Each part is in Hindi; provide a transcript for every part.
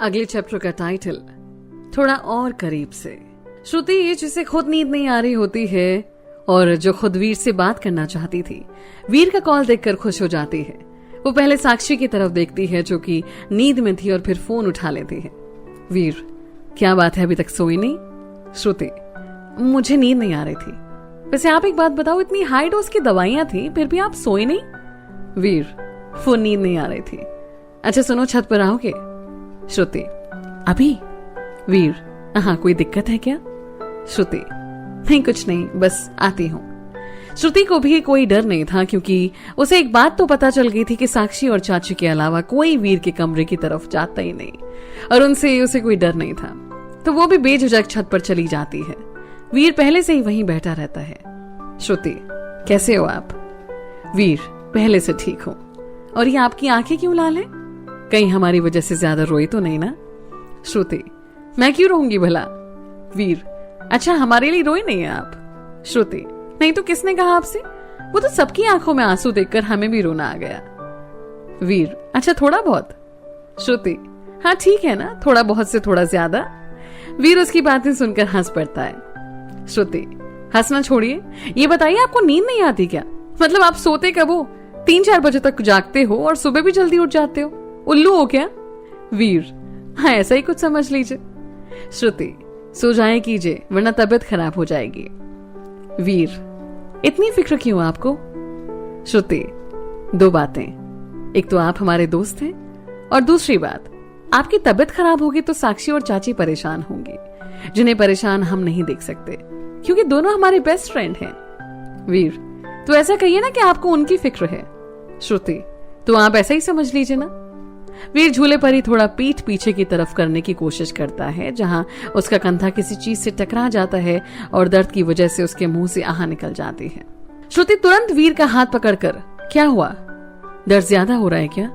अगले चैप्टर का टाइटल थोड़ा और करीब से। श्रुति ये जिसे खुद नींद नहीं आ रही होती है और जो खुद वीर से बात करना चाहती थी, वीर का कॉल देखकर खुश हो जाती है। वो पहले साक्षी की तरफ देखती है जो कि नींद में थी और फिर फोन उठा लेती है। वीर, क्या बात है, अभी तक सोई नहीं? श्रुति, मुझे नींद नहीं आ रही थी। वैसे आप एक बात बताओ, इतनी हाई डोज की दवाइयां थी फिर भी आप सोए नहीं? वीर, वो नींद नहीं आ रही थी। अच्छा सुनो, छत पर आओगे? श्रुति, अभी? वीर, हाँ, कोई दिक्कत है क्या? श्रुति, नहीं कुछ नहीं, बस आती हूँ। श्रुति को भी कोई डर नहीं था क्योंकि उसे एक बात तो पता चल गई थी कि साक्षी और चाची के अलावा कोई वीर के कमरे की तरफ जाता ही नहीं और उनसे उसे कोई डर नहीं था, तो वो भी बेझिझक छत पर चली जाती है। वीर पहले से ही वहीं बैठा रहता है। श्रुति, कैसे हो आप? वीर, पहले से ठीक हूं। और ये आपकी आंखें क्यों लाल है? कहीं हमारी वजह से ज्यादा रोई तो नहीं ना? श्रुति, मैं क्यों रोऊंगी भला? वीर, अच्छा हमारे लिए रोई नहीं है आप? श्रुति, नहीं तो किसने कहा आपसे? वो तो सबकी आंखों में आंसू देखकर हमें भी रोना आ गया। वीर, अच्छा थोड़ा बहुत? श्रुति, हाँ ठीक है ना, थोड़ा बहुत से थोड़ा ज्यादा। वीर उसकी बातें सुनकर हंस पड़ता है। श्रुति, हंसना छोड़िए, ये बताइए आपको नींद नहीं आती क्या? मतलब आप सोते कब हो? 3-4 बजे तक जागते हो और सुबह भी जल्दी उठ जाते हो, उल्लू हो क्या? वीर, हाँ ऐसा ही कुछ समझ लीजिए। श्रुति, सो जाए कीजिए वरना तबीयत खराब हो जाएगी। वीर, इतनी फिक्र क्यों आपको? श्रुति, 2 बातें, एक तो आप हमारे दोस्त हैं और दूसरी बात, आपकी तबीयत खराब होगी तो साक्षी और चाची परेशान होंगी, जिन्हें परेशान हम नहीं देख सकते क्योंकि दोनों हमारे बेस्ट फ्रेंड हैं। वीर, तो ऐसा कहिए ना कि आपको उनकी फिक्र है। श्रुति, तो आप ऐसा ही समझ लीजिए ना। वीर झूले पर ही थोड़ा पीठ पीछे की तरफ करने की कोशिश करता है जहां उसका कंधा किसी चीज से टकरा जाता है और दर्द की वजह से उसके मुंह से आह निकल जाती है। श्रुति तुरंत वीर का हाथ पकड़कर, क्या हुआ, दर्द ज्यादा हो रहा है क्या?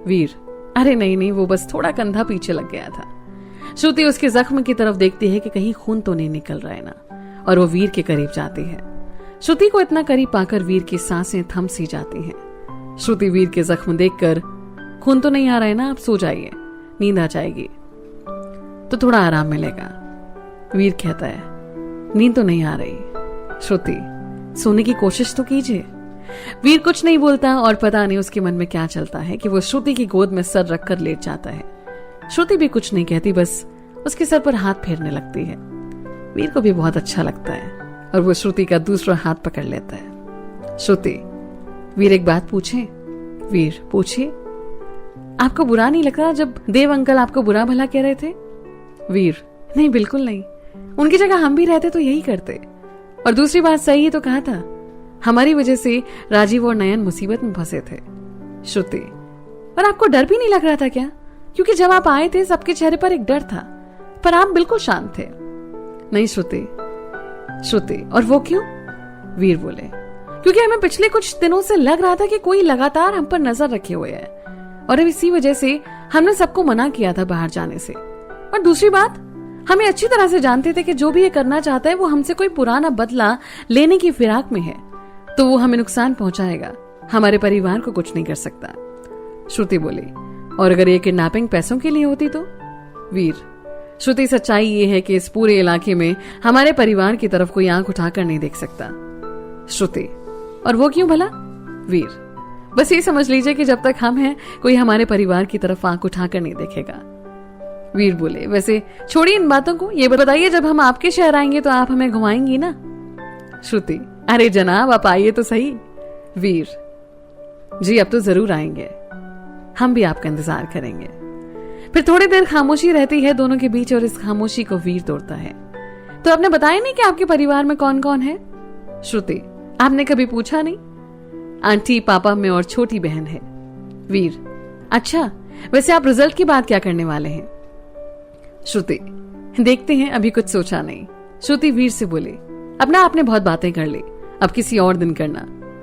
वीर, अरे नहीं नहीं, वो बस थोड़ा कंधा पीछे लग गया था। श्रुति उसके जख्म की तरफ देखती है कि कहीं खून तो नहीं निकल रहा है ना, और वो वीर के करीब जाती है। श्रुति को इतना करीब पाकर वीर की सांसें थम सी जाती हैं। श्रुति वीर के जख्म देखकर, खून तो नहीं आ रहा है ना, आप सो जाइए, नींद आ जाएगी तो थोड़ा आराम मिलेगा। वीर कहता है, नींद तो नहीं आ रही। श्रुति, सोने की कोशिश तो कीजिए। वीर कुछ नहीं बोलता और पता नहीं उसके मन में क्या चलता है कि वो श्रुति की गोद में सर रखकर लेट जाता है। श्रुति भी कुछ नहीं कहती, बस उसके सर पर हाथ फेरने लगती है। वीर को भी बहुत अच्छा लगता है और वो श्रुति का दूसरा हाथ पकड़ लेता है। श्रुति, वीर एक बात पूछे? वीर, पूछिए। आपको बुरा नहीं लगता जब देव अंकल आपको बुरा भला कह रहे थे? वीर, नहीं बिल्कुल नहीं, उनकी जगह हम भी रहते तो यही करते। और दूसरी बात, सही ही तो कहा था, हमारी वजह से राजीव और नयन मुसीबत में फंसे थे। श्रुति, पर आपको डर भी नहीं लग रहा था क्या? क्योंकि जब आप आए थे सबके चेहरे पर एक डर था, पर आप बिल्कुल शांत थे। नहीं श्रुति। श्रुति, और वो क्यों? वीर बोले, क्योंकि हमें पिछले कुछ दिनों से लग रहा था कि कोई लगातार हम पर नजर रखे हुए है और अब इसी वजह से हमने सबको मना किया था बाहर जाने से। और दूसरी बात, हमें अच्छी तरह से जानते थे कि जो भी ये करना चाहता है वो हमसे कोई पुराना बदला लेने की फिराक में है, तो वो हमें नुकसान पहुंचाएगा, हमारे परिवार को कुछ नहीं कर सकता। श्रुति बोली, और अगर ये किडनैपिंग पैसों के लिए होती तो? वीर, श्रुति, सच्चाई ये है कि इस पूरे इलाके में हमारे परिवार की तरफ कोई आंख उठाकर नहीं देख सकता। श्रुति, और वो क्यों भला? वीर, बस ये समझ लीजिए कि जब तक हम हैं कोई हमारे परिवार की तरफ आंख उठाकर नहीं देखेगा। वीर बोले, वैसे छोड़िए इन बातों को, ये बताइए जब हम आपके शहर आएंगे तो आप हमें घुमाएंगी ना? श्रुति, अरे जनाब आप आइए तो सही। वीर, जी अब तो जरूर आएंगे, हम भी आपका इंतजार करेंगे। फिर थोड़ी देर खामोशी रहती है दोनों के बीच और इस खामोशी को वीर तोड़ता है, तो आपने बताया नहीं कि आपके परिवार में कौन कौन है? श्रुति, आपने कभी पूछा नहीं? आंटी, पापा में और छोटी बहन है। वीर, अच्छा वैसे आप रिजल्ट की बात क्या करने वाले हैं? श्रुति, देखते हैं, अभी कुछ सोचा नहीं। श्रुति वीर से बोली, अपना आपने बहुत बातें कर ली, अब किसी और दिन करना,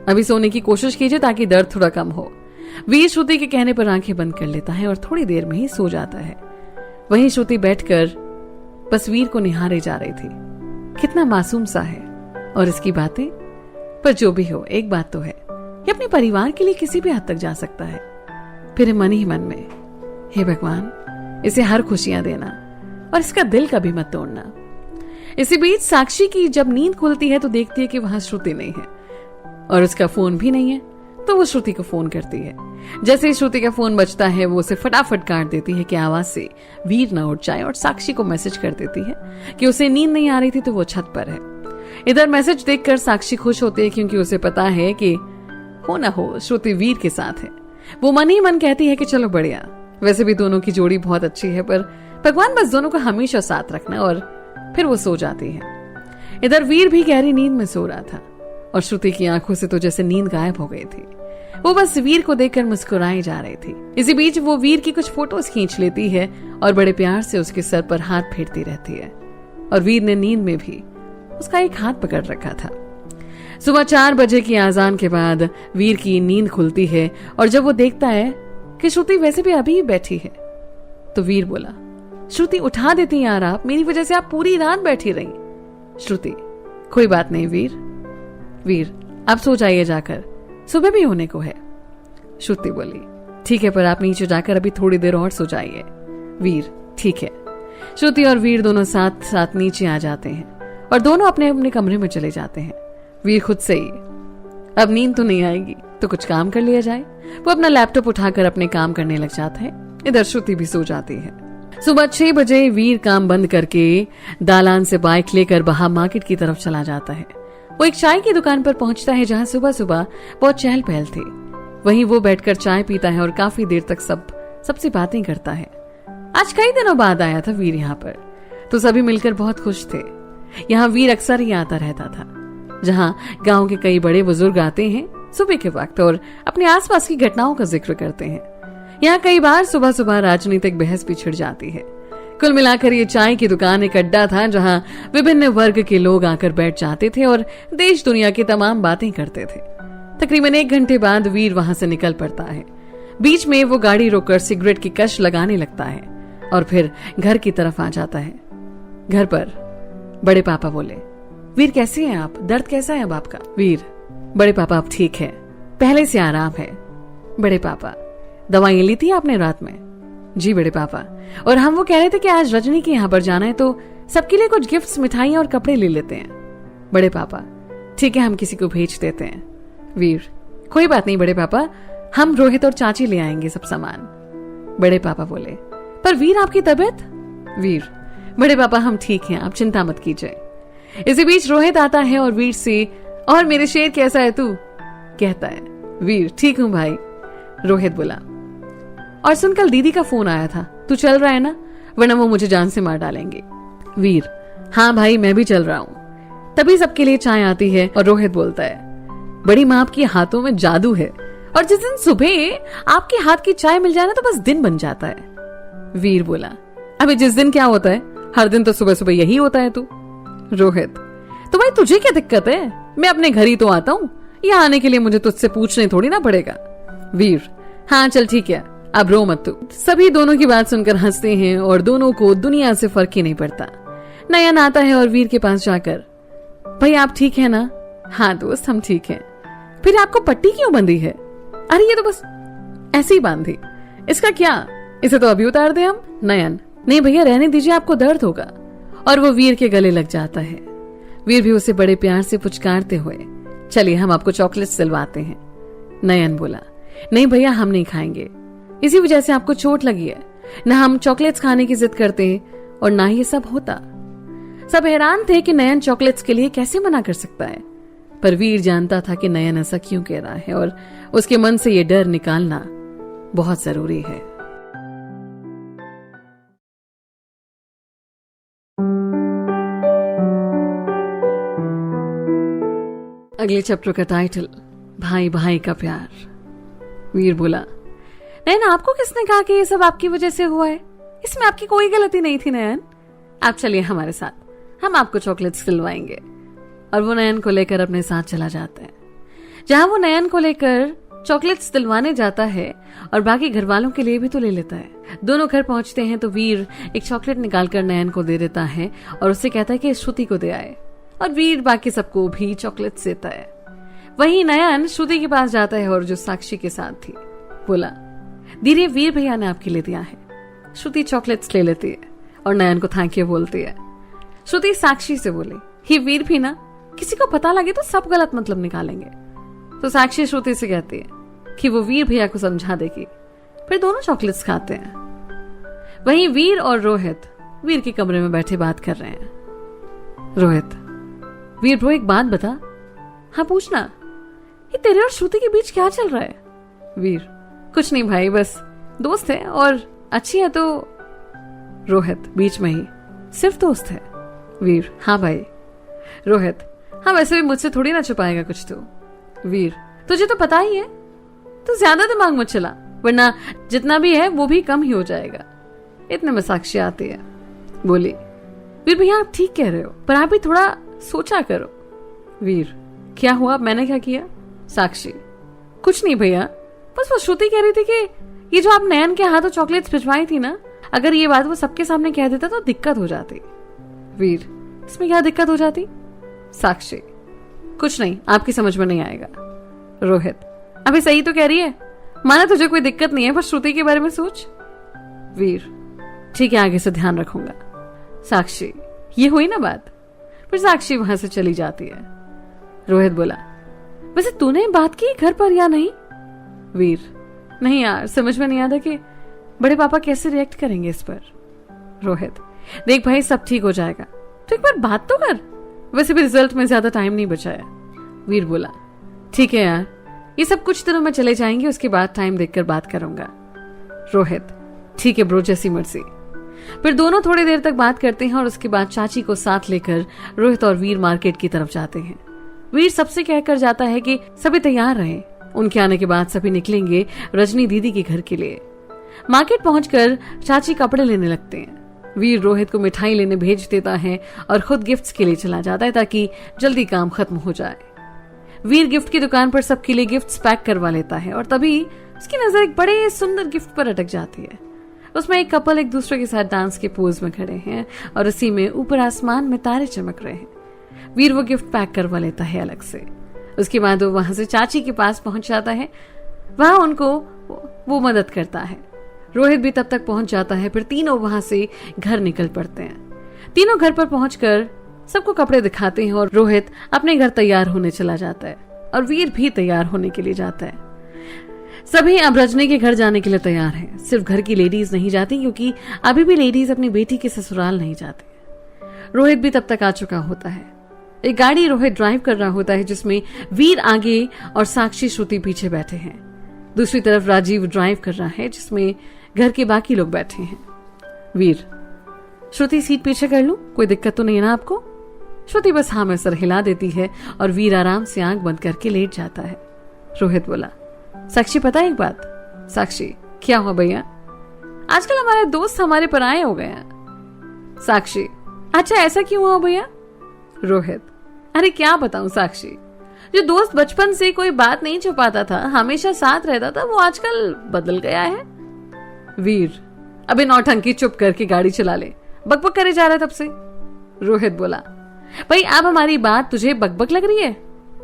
अभी सोने की कोशिश कीजिए ताकि दर्द थोड़ा कम हो। वीर श्रुति के कहने पर आंखें बंद कर लेता है और थोड़ी देर में ही सो जाता है। वहीं श्रुति बैठकर बस वीर को निहारे जा रही थी, कितना मासूम सा है और इसकी बातें। पर जो भी हो, एक बात तो है, ये अपने परिवार के लिए किसी भी हद तक जा सकता है। फिर मन ही मन में, हे भगवान, इसे हर खुशियां देना और इसका दिल कभी मत तोड़ना। इसी बीच साक्षी की जब नींद खुलती है तो देखती है कि वहां श्रुति नहीं है और उसका फोन भी नहीं है, तो वो श्रुति को फोन करती है। जैसे ही श्रुति का फोन बजता है वो उसे फटाफट काट देती है कि आवाज से वीर ना उठ जाए और साक्षी को मैसेज कर देती है कि उसे नींद नहीं आ रही थी तो वो छत पर है। इधर मैसेज देखकर साक्षी खुश होती है क्योंकि उसे पता है कि हो ना हो श्रुति वीर के साथ है। वो मन ही मन कहती है कि चलो बढ़िया, वैसे भी दोनों की जोड़ी बहुत अच्छी है, पर भगवान बस दोनों को हमेशा साथ रखना। और फिर वो सो जाती है। इधर वीर भी गहरी नींद में सो रहा था और श्रुति की आंखों से तो जैसे नींद गायब हो गई थी। वो बस वीर को देखकर मुस्कुराई जा रही थी। इसी बीच वो वीर की कुछ फोटोज खींच लेती है और बड़े प्यार से उसके सर पर हाथ फेरती रहती है। और वीर ने नींद में भी उसका एक हाथ पकड़ रखा था। सुबह 4 बजे की आजान के बाद वीर की नींद खुलती है और जब वो देखता है कि श्रुति वैसे भी अभी बैठी है तो वीर बोला, श्रुति उठा देती यार आप, मेरी वजह से आप पूरी रात बैठी रही। श्रुति, कोई बात नहीं वीर आप सो जाइए जाकर, सुबह भी होने को है। श्रुति बोली, ठीक है, पर आप नीचे जाकर अभी थोड़ी देर और सो जाइए। वीर, ठीक है। श्रुति और वीर दोनों साथ साथ नीचे आ जाते हैं और दोनों अपने अपने कमरे में चले जाते हैं। वीर खुद से ही, अब नींद तो नहीं आएगी तो कुछ काम कर लिया जाए। वो अपना लैपटॉप उठाकर अपने काम करने लग जाता है। इधर श्रुति भी सो जाती है। सुबह 6 बजे वीर काम बंद करके दालान से बाइक लेकर बाहर मार्केट की तरफ चला जाता है। वो एक चाय की दुकान पर पहुंचता है जहां सुबह सुबह बहुत चहल पहल थी। वहीं वो बैठकर चाय पीता है और काफी देर तक सबसे बातें करता है। आज कई दिनों बाद आया था वीर यहाँ पर, तो सभी मिलकर बहुत खुश थे। यहाँ वीर अक्सर ही आता रहता था, जहाँ गांव के कई बड़े बुजुर्ग आते हैं सुबह के वक्त और अपने आसपास की घटनाओं का जिक्र करते हैं। यहाँ कई बार सुबह सुबह राजनीतिक बहस भी छिड़ जाती है। कुल मिलाकर ये चाय की दुकान एक अड्डा था जहाँ विभिन्न वर्ग के लोग आकर बैठ जाते थे और देश दुनिया की तमाम बातें करते थे। तकरीबन 1 घंटे बाद वीर वहां से निकल पड़ता है। बीच में वो गाड़ी रोककर सिगरेट की कश लगाने लगता है और फिर घर की तरफ आ जाता है। घर पर बड़े पापा बोले, वीर कैसे हैं आप, दर्द कैसा है अब आपका? वीर, बड़े पापा अब ठीक है, पहले से आराम है। बड़े पापा, दवाइयां ली थी आपने रात में? जी बड़े पापा, और हम वो कह रहे थे कि आज रजनी के यहाँ पर जाना है तो सबके लिए कुछ गिफ्ट्स, मिठाइयां और कपड़े ले लेते हैं। बड़े पापा, ठीक है, हम किसी को भेज देते हैं। वीर, कोई बात नहीं बड़े पापा, हम रोहित और चाची ले आएंगे सब सामान। बड़े पापा बोले, पर वीर आपकी तबीयत? वीर, बड़े पापा हम ठीक हैं, आप चिंता मत कीजिए। इसी बीच रोहित आता है और वीर से, और मेरे शेर कैसा है तू? कहता है, वीर ठीक हूं भाई। रोहित बोला, और सुन कल दीदी का फोन आया था, तू चल रहा है ना, वरना वो मुझे जान से मार डालेंगे। वीर, हाँ भाई मैं भी चल रहा हूँ। तभी सबके लिए चाय आती है और रोहित बोलता है, बड़ी माँ आपके हाथों में जादू है, और जिस दिन सुबह आपके हाथ की चाय मिल जाए ना तो बस दिन बन जाता है। वीर बोला, अबे जिस दिन क्या होता है, हर दिन तो सुबह सुबह यही होता है तू। रोहित, तो भाई तुझे क्या दिक्कत है, मैं अपने घर ही तो आता हूँ, यहाँ आने के लिए मुझे तुझसे पूछने थोड़ी ना पड़ेगा। वीर, हाँ चल ठीक है, अब रो मत तू। सभी दोनों की बात सुनकर हंसते हैं और दोनों को दुनिया से फर्क ही नहीं पड़ता। नयन आता है और वीर के पास जाकर, भाई आप ठीक है ना? हाँ दोस्त हम ठीक हैं। फिर आपको पट्टी क्यों बंधी है? अरे ये तो बस ऐसे ही बांधी, इसका क्या, इसे तो अभी उतार दे हम। नयन, नहीं भैया रहने दीजिए, आपको दर्द होगा। और वो वीर के गले लग जाता है। वीर भी उसे बड़े प्यार से पुचकारते हुए, चलिए हम आपको चॉकलेट दिलवाते हैं। नयन बोला, नहीं भैया हम नहीं खाएंगे, इसी वजह से आपको चोट लगी है, ना हम चॉकलेट्स खाने की जिद करते हैं और ना ये सब होता। सब हैरान थे कि नयन चॉकलेट्स के लिए कैसे मना कर सकता है, पर वीर जानता था कि नयन ऐसा क्यों कह रहा है और उसके मन से ये डर निकालना बहुत जरूरी है। अगले चैप्टर का टाइटल, भाई भाई का प्यार। वीर बोला, नयन आपको किसने कहा कि ये सब आपकी वजह से हुआ है? इसमें आपकी कोई गलती नहीं थी नयन, आप चलिए हमारे साथ, हम आपको चॉकलेट्स दिलवाएंगे। और वो नयन को लेकर अपने साथ चला जाता है। जहां वो नयन को लेकर चॉकलेट्स दिलवाने जाता है और बाकी घर वालों के लिए भी तो ले लेता है। दोनों घर पहुंचते हैं तो वीर एक चॉकलेट निकालकर नयन को दे देता है और उससे कहता है कि श्रुति को दे आए, और वीर बाकी सबको भी चॉकलेट्स देता है। वहीं नयन श्रुति के पास जाता है और जो साक्षी के साथ थी, बोला, दीदी वीर भैया ने आपके लिए दिया है। श्रुति चॉकलेट्स ले लेती है और नयन को थैंक यू बोलती है। श्रुति साक्षी से बोली, ये वीर भी ना, किसी को पता लगे तो सब गलत मतलब निकालेंगे। तो साक्षी श्रुति से कहती है कि वो वीर भैया को समझा देगी। फिर दोनों चॉकलेट्स खाते हैं। वहीं वीर और रोहित वीर के कमरे में बैठे बात कर रहे हैं। रोहित, वीर ब्रो एक बात बता। हाँ पूछना। ये तेरे और श्रुति के बीच क्या चल रहा है? वीर, कुछ नहीं भाई, बस दोस्त है और अच्छी है तो। रोहित बीच में ही, सिर्फ दोस्त है? वीर, हाँ भाई। रोहित, हाँ वैसे भी मुझसे थोड़ी ना छुपाएगा कुछ तो। वीर, तुझे तो पता ही है, तू ज्यादा दिमाग मत चला, वरना जितना भी है वो भी कम ही हो जाएगा। इतने में साक्षी आती है। बोली, वीर भैया आप ठीक कह रहे हो, पर आप भी थोड़ा सोचा करो। वीर, क्या हुआ, मैंने क्या किया? साक्षी, कुछ नहीं भैया, बस वो श्रुति कह रही थी कि ये जो आप नयन के हाथों चॉकलेट्स भिजवाई थी ना, अगर ये बात वो सबके सामने कह देता तो दिक्कत हो जाती। वीर, इसमें क्या दिक्कत हो जाती? साक्षी, कुछ नहीं, आपकी समझ में नहीं आएगा। रोहित, अभी सही तो कह रही है, माना तुझे कोई दिक्कत नहीं है, पर श्रुति के बारे में सोच। वीर, ठीक है, आगे से ध्यान रखूंगा। साक्षी, ये हुई ना बात। फिर साक्षी वहां से चली जाती है। रोहित बोला, वैसे तूने बात की घर पर या नहीं? वीर, नहीं यार, समझ में नहीं आता कि बड़े पापा कैसे रिएक्ट करेंगे इस पर। रोहित, देख भाई सब ठीक हो जाएगा, तो एक बार बात तो कर, वैसे भी रिजल्ट में ज्यादा टाइम नहीं बचा है। वीर बोला, ठीक है यार, ये सब कुछ दिनों में चले जाएंगे, उसके बाद टाइम देखकर बात करूंगा। रोहित, ठीक है ब्रो, जैसी मर्जी। फिर दोनों थोड़ी देर तक बात करते हैं और उसके बाद चाची को साथ लेकर रोहित और वीर मार्केट की तरफ जाते हैं। वीर सबसे कहकर जाता है कि सभी तैयार रहें, उनके आने के बाद सभी निकलेंगे रजनी दीदी के घर के लिए। मार्केट पहुंचकर चाची कपड़े लेने लगते हैं। वीर रोहित को मिठाई लेने भेज देता है और खुद गिफ्ट्स के लिए चला जाता है ताकि जल्दी काम खत्म हो जाए। वीर गिफ्ट की दुकान पर सबके लिए गिफ्ट्स पैक करवा लेता है और तभी उसकी नजर एक बड़े सुंदर गिफ्ट पर अटक जाती है। उसमें एक कपल एक दूसरे के साथ डांस के पोज में खड़े हैं और उसी में ऊपर आसमान में तारे चमक रहे हैं। वीर वो गिफ्ट पैक करवा लेता है अलग से। उसके बाद वो वहां से चाची के पास पहुंच जाता है, वहां उनको वो मदद करता है। रोहित भी तब तक पहुंच जाता है। फिर तीनों वहां से घर निकल पड़ते हैं। तीनों घर पर पहुंचकर सबको कपड़े दिखाते हैं और रोहित अपने घर तैयार होने चला जाता है और वीर भी तैयार होने के लिए जाता है। सभी अब रजनी के घर जाने के लिए तैयार हैं। सिर्फ घर की लेडीज नहीं जाती, क्योंकि अभी भी लेडीज अपनी बेटी के ससुराल नहीं जाती। रोहित भी तब तक आ चुका होता है। एक गाड़ी रोहित ड्राइव कर रहा होता है जिसमें वीर आगे और साक्षी श्रुति पीछे बैठे हैं। दूसरी तरफ राजीव ड्राइव कर रहा है जिसमें घर के बाकी लोग बैठे हैं। वीर, श्रुति सीट पीछे कर लूं, कोई दिक्कत तो नहीं है ना आपको? श्रुति बस हाँ में सर हिला देती है और वीर आराम से आंख बंद करके लेट जाता है। रोहित बोला, साक्षी पता है एक बात? साक्षी, क्या हुआ भैया? आजकल हमारे दोस्त हमारे पराये हो गए हैं। साक्षी, अच्छा ऐसा क्यों हुआ भैया? रोहित, अरे क्या बताऊं साक्षी, जो दोस्त बचपन से कोई बात नहीं छुपाता था, हमेशा साथ रहता था, वो आजकल बदल गया है। वीर, अबे नौटंकी, चुप करके गाड़ी चला ले, बकबक करे जा रहा है तब से। रोहित बोला, भाई अब हमारी बात तुझे बकबक लग रही है?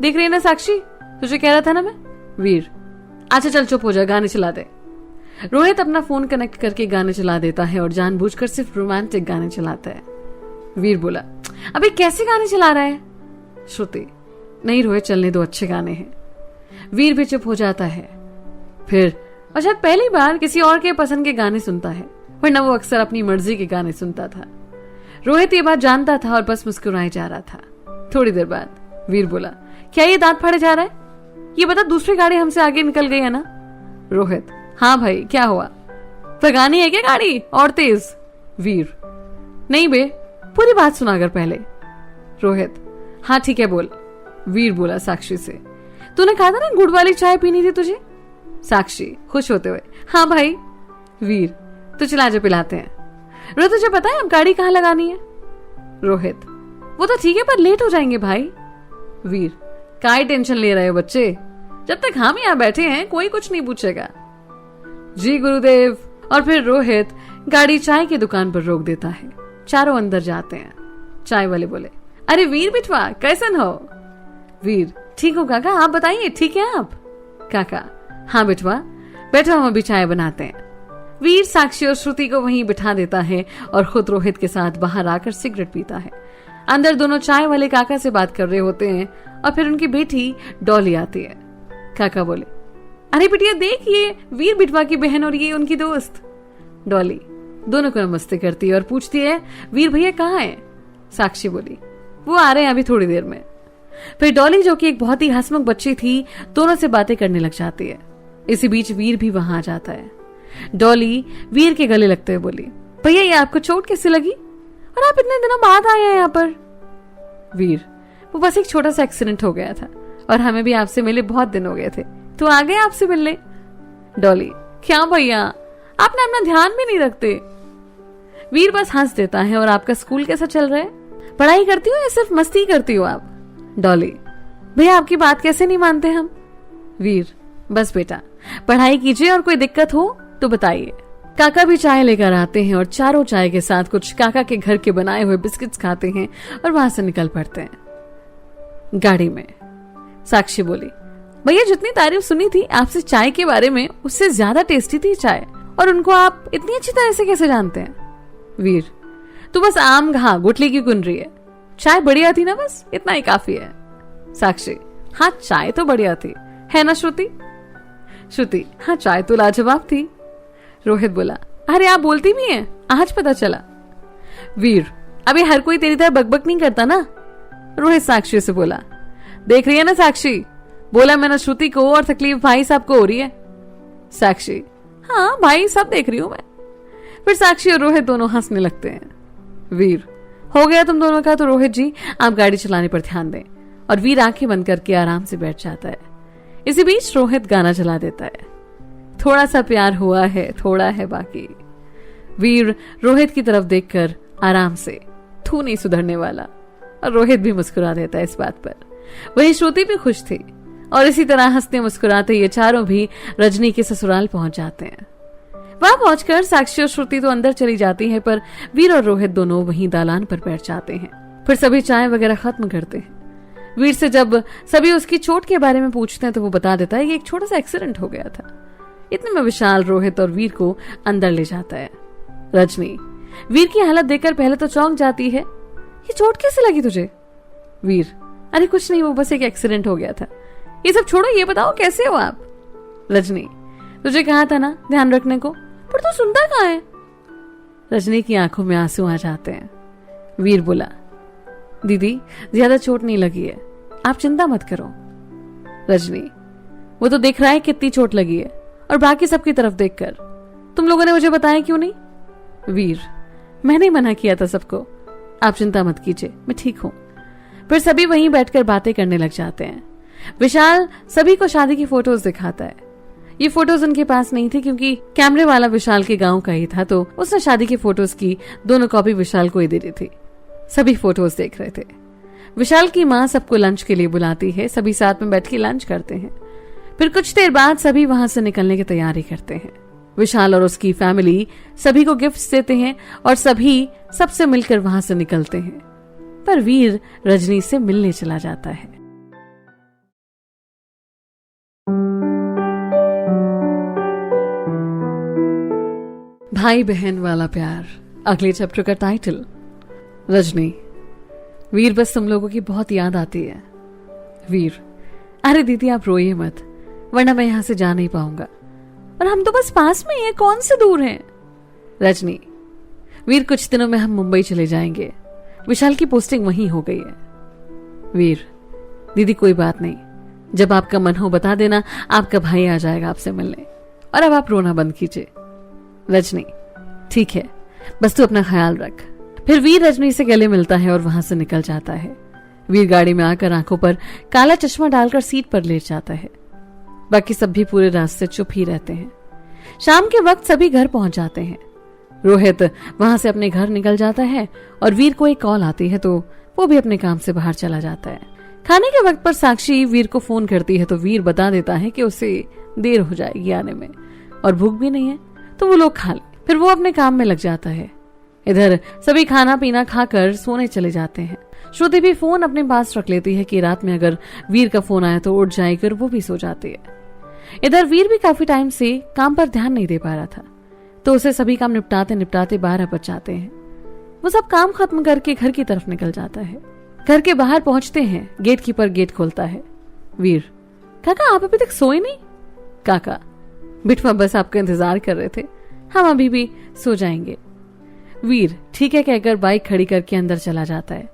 देख रही है ना साक्षी, तुझे कह रहा था ना मैं। वीर, अच्छा चल चुप हो जा, गाने चला दे। रोहित अपना फोन कनेक्ट करके गाने चला देता है और जानबूझकर सिर्फ रोमांटिक गाने चलाता है। वीर बोला, अबे कैसे गाने चला रहा है? श्रुति, नहीं रोहित चलने दो, अच्छे गाने हैं। वीर भी चुप हो जाता है। फिर और शायद पहली बार किसी और के पसंद के गाने सुनता है, वरना वो अक्सर अपनी मर्जी के गाने सुनता था। रोहित ये बात जानता था और बस मुस्कुराए जा रहा था। थोड़ी देर बाद वीर बोला, क्या ये दांत फाड़े जा रहा है? ये बता, दूसरी गाड़ी हमसे आगे निकल गई है ना? रोहित, हाँ भाई क्या हुआ? भगानी है क्या गाड़ी और तेज? वीर, नहीं बे, पूरी बात सुना कर पहले। रोहित, हाँ ठीक है बोल। वीर बोला साक्षी से, तूने कहा था ना गुड़ वाली चाय पीनी थी तुझे? साक्षी खुश होते हुए, हाँ भाई। वीर, तो चला जा पिलाते हैं। रोहित, तुझे पता है अब गाड़ी कहाँ लगानी है? रोहित, वो तो ठीक है पर लेट हो जाएंगे भाई। वीर, काय टेंशन ले रहे हो बच्चे, जब तक हम यहाँ बैठे हैं कोई कुछ नहीं पूछेगा। जी गुरुदेव। और फिर रोहित गाड़ी चाय की दुकान पर रोक देता है। चारों अंदर जाते हैं। चाय वाले बोले, अरे वीर बिठवा, कैसन हो? वीर, ठीक हो काका, आप बताइए ठीक है आप? काका, हाँ बिठवा, बैठो हम अभी चाय बनाते हैं। वीर साक्षी और श्रुति को वहीं बिठा देता है और खुद रोहित के साथ बाहर आकर सिगरेट पीता है। अंदर दोनों चाय वाले काका से बात कर रहे होते हैं और फिर उनकी बेटी डॉली आती है। काका बोले, अरे बिटिया देख, ये वीर बिटवा की बहन और ये उनकी दोस्त। डॉली दोनों को नमस्ते करती है और पूछती है, वीर भैया कहाँ है? साक्षी बोली, वो आ रहे हैं अभी थोड़ी देर में। फिर डॉली, जो कि एक बहुत ही हंसमुख बच्ची थी, दोनों से बातें करने लग जाती है। इसी बीच वीर भी वहां आ जाता है। डॉली वीर के गले लगते हुए बोली, भैया ये आपको चोट कैसे लगी और आप इतने दिनों बाद आए हैं यहाँ पर? वीर, वो बस एक छोटा सा एक्सीडेंट हो गया था और हमें भी आपसे मिले बहुत दिन हो गए थे, तो आ गए आपसे मिलने। डॉली, क्या भैया आपने अपना ध्यान भी नहीं रखते। वीर बस हंस देता है। और आपका स्कूल कैसा चल रहा है? पढ़ाई करती हो या सिर्फ मस्ती करती हो आप? डॉली, भैया आपकी बात कैसे नहीं मानते हम? वीर, बस बेटा पढ़ाई कीजिए और कोई दिक्कत हो तो बताइए। काका भी चाय लेकर आते हैं और चारों चाय के साथ कुछ काका के घर के बनाए हुए बिस्किट्स खाते हैं और वहां से निकल पड़ते हैं। गाड़ी में साक्षी बोली, भैया जितनी तारीफ सुनी थी आपसे चाय के बारे में, उससे ज्यादा टेस्टी थी चाय, और उनको आप इतनी अच्छी तरह से कैसे जानते हैं? वीर, तू बस आम घा गुठली की गुन रही है, चाय बढ़िया थी ना, बस इतना ही काफी है। साक्षी, हाँ चाय तो बढ़िया थी, है ना श्रुति? श्रुति, हाँ चाय तो लाजवाब थी। रोहित बोला, अरे आप बोलती भी हैं, आज पता चला। वीर, अभी हर कोई तेरी तरह बकबक नहीं करता ना। रोहित साक्षी से बोला, देख रही है ना साक्षी, बोला मैंने श्रुति को और तकलीफ भाई साहब को हो रही है। साक्षी, हाँ भाई सब देख रही हूं मैं। फिर साक्षी और रोहित दोनों हंसने लगते हैं। वीर, हो गया तुम दोनों का, तो रोहित जी आप गाड़ी चलाने पर ध्यान दें। और वीर आंखें बंद करके आराम से बैठ जाता है। इसी बीच रोहित गाना चला देता है, थोड़ा सा प्यार हुआ है थोड़ा है बाकी। वीर रोहित की तरफ देखकर आराम से, तू नहीं सुधरने वाला, और रोहित भी मुस्कुरा देता है इस बात पर। वही श्रुति भी खुश थी और इसी तरह हंसते मुस्कुराते ये चारों भी रजनी के ससुराल पहुंच जाते हैं। वहां पहुंचकर साक्षी और श्रुति तो अंदर चली जाती है, पर वीर और रोहित दोनों वहीं दालान पर बैठ जाते हैं। फिर सभी चाय वगैरह खत्म करते हैं। वीर से जब सभी उसकी चोट के बारे में पूछते हैं तो वो बता देता है कि एक छोटा सा एक्सीडेंट हो गया था। इतने में विशाल रोहित और वीर को अंदर ले जाता है। रजनी वीर की हालत देखकर पहले तो चौंक जाती है, ये चोट कैसे लगी तुझे? वीर, अरे कुछ नहीं, वो बस एक एक्सीडेंट हो गया था। ये सब छोड़ो, ये बताओ कैसे हो आप? रजनी, तुझे कहा था ना ध्यान रखने को, पर तू सुनता कहाँ है? रजनी की आंखों में आंसू आ जाते हैं। वीर बोला, दीदी ज्यादा चोट नहीं लगी है, आप चिंता मत करो। रजनी, वो तो देख रहा है कितनी चोट लगी है, और बाकी सबकी तरफ देखकर तुम लोगों ने मुझे बताया क्यों नहीं? वीर, मैंने मना किया था सबको, आप चिंता मत कीजिए, मैं ठीक हूं। फिर सभी वहीं बैठकर बातें करने लग जाते हैं। विशाल सभी को शादी की फोटोज दिखाता है। ये फोटोज उनके पास नहीं थी क्योंकि कैमरे वाला विशाल के गांव का ही था, तो उसने शादी की फोटोज की 2 कॉपी विशाल को ही दे दी थी। सभी फोटोज देख रहे थे। विशाल की माँ सबको लंच के लिए बुलाती है, सभी साथ में बैठ के लंच करते हैं। फिर कुछ देर बाद सभी वहां से निकलने की तैयारी करते हैं। विशाल और उसकी फैमिली सभी को गिफ्ट्स देते हैं और सभी सबसे मिलकर वहां से निकलते हैं। पर वीर रजनी से मिलने चला जाता है। भाई बहन वाला प्यार, अगले चैप्टर का टाइटल। रजनी, वीर बस तुम लोगों की बहुत याद आती है। वीर, अरे दीदी आप रोइए मत, वरना मैं यहां से जा नहीं पाऊंगा, और हम तो बस पास में ही हैं, कौन से दूर हैं? रजनी, वीर कुछ दिनों में हम मुंबई चले जाएंगे, विशाल की पोस्टिंग वहीं हो गई है। वीर, दीदी कोई बात नहीं, जब आपका मन हो बता देना, आपका भाई आ जाएगा आपसे मिलने, और अब आप रोना बंद कीजिए। रजनी, ठीक है, बस तू अपना ख्याल रख। फिर वीर रजनी से गले मिलता है और वहां से निकल जाता है। वीर गाड़ी में आकर आंखों पर काला चश्मा डालकर सीट पर लेट जाता है। बाकी सब भी पूरे रास्ते चुप ही रहते हैं। शाम के वक्त सभी घर पहुंच जाते हैं। रोहित वहां से अपने घर निकल जाता है और वीर को एक कॉल आती है, तो वो भी अपने काम से बाहर चला जाता है। खाने के वक्त पर साक्षी वीर को फोन करती है, तो वीर बता देता है कि उसे देर हो जाएगी आने में और भूख भी नहीं है, तो वो लोग खा ले। फिर वो अपने काम में लग जाता है। इधर सभी खाना पीना खाकर सोने चले जाते हैं। श्रुति भी फोन अपने पास रख लेती है कि रात में अगर वीर का फोन आया तो उठ जाएगी, और वो भी सो जाती है। इधर वीर भी काफी टाइम से काम पर ध्यान नहीं दे पा रहा था। तो उसे सभी काम निपटाते निपटाते 12 बज जाते हैं। वो सब काम खत्म करके घर की तरफ निकल जाता है। घर के बाहर पहुंचते हैं, गेट कीपर गेट खोलता है। वीर, काका आप अभी तक सोए नहीं? काका, बिटवा बस आपका इंतजार कर रहे थे, हम अभी भी सो जाएंगे। वीर ठीक है कहकर बाइक खड़ी करके अंदर चला जाता है।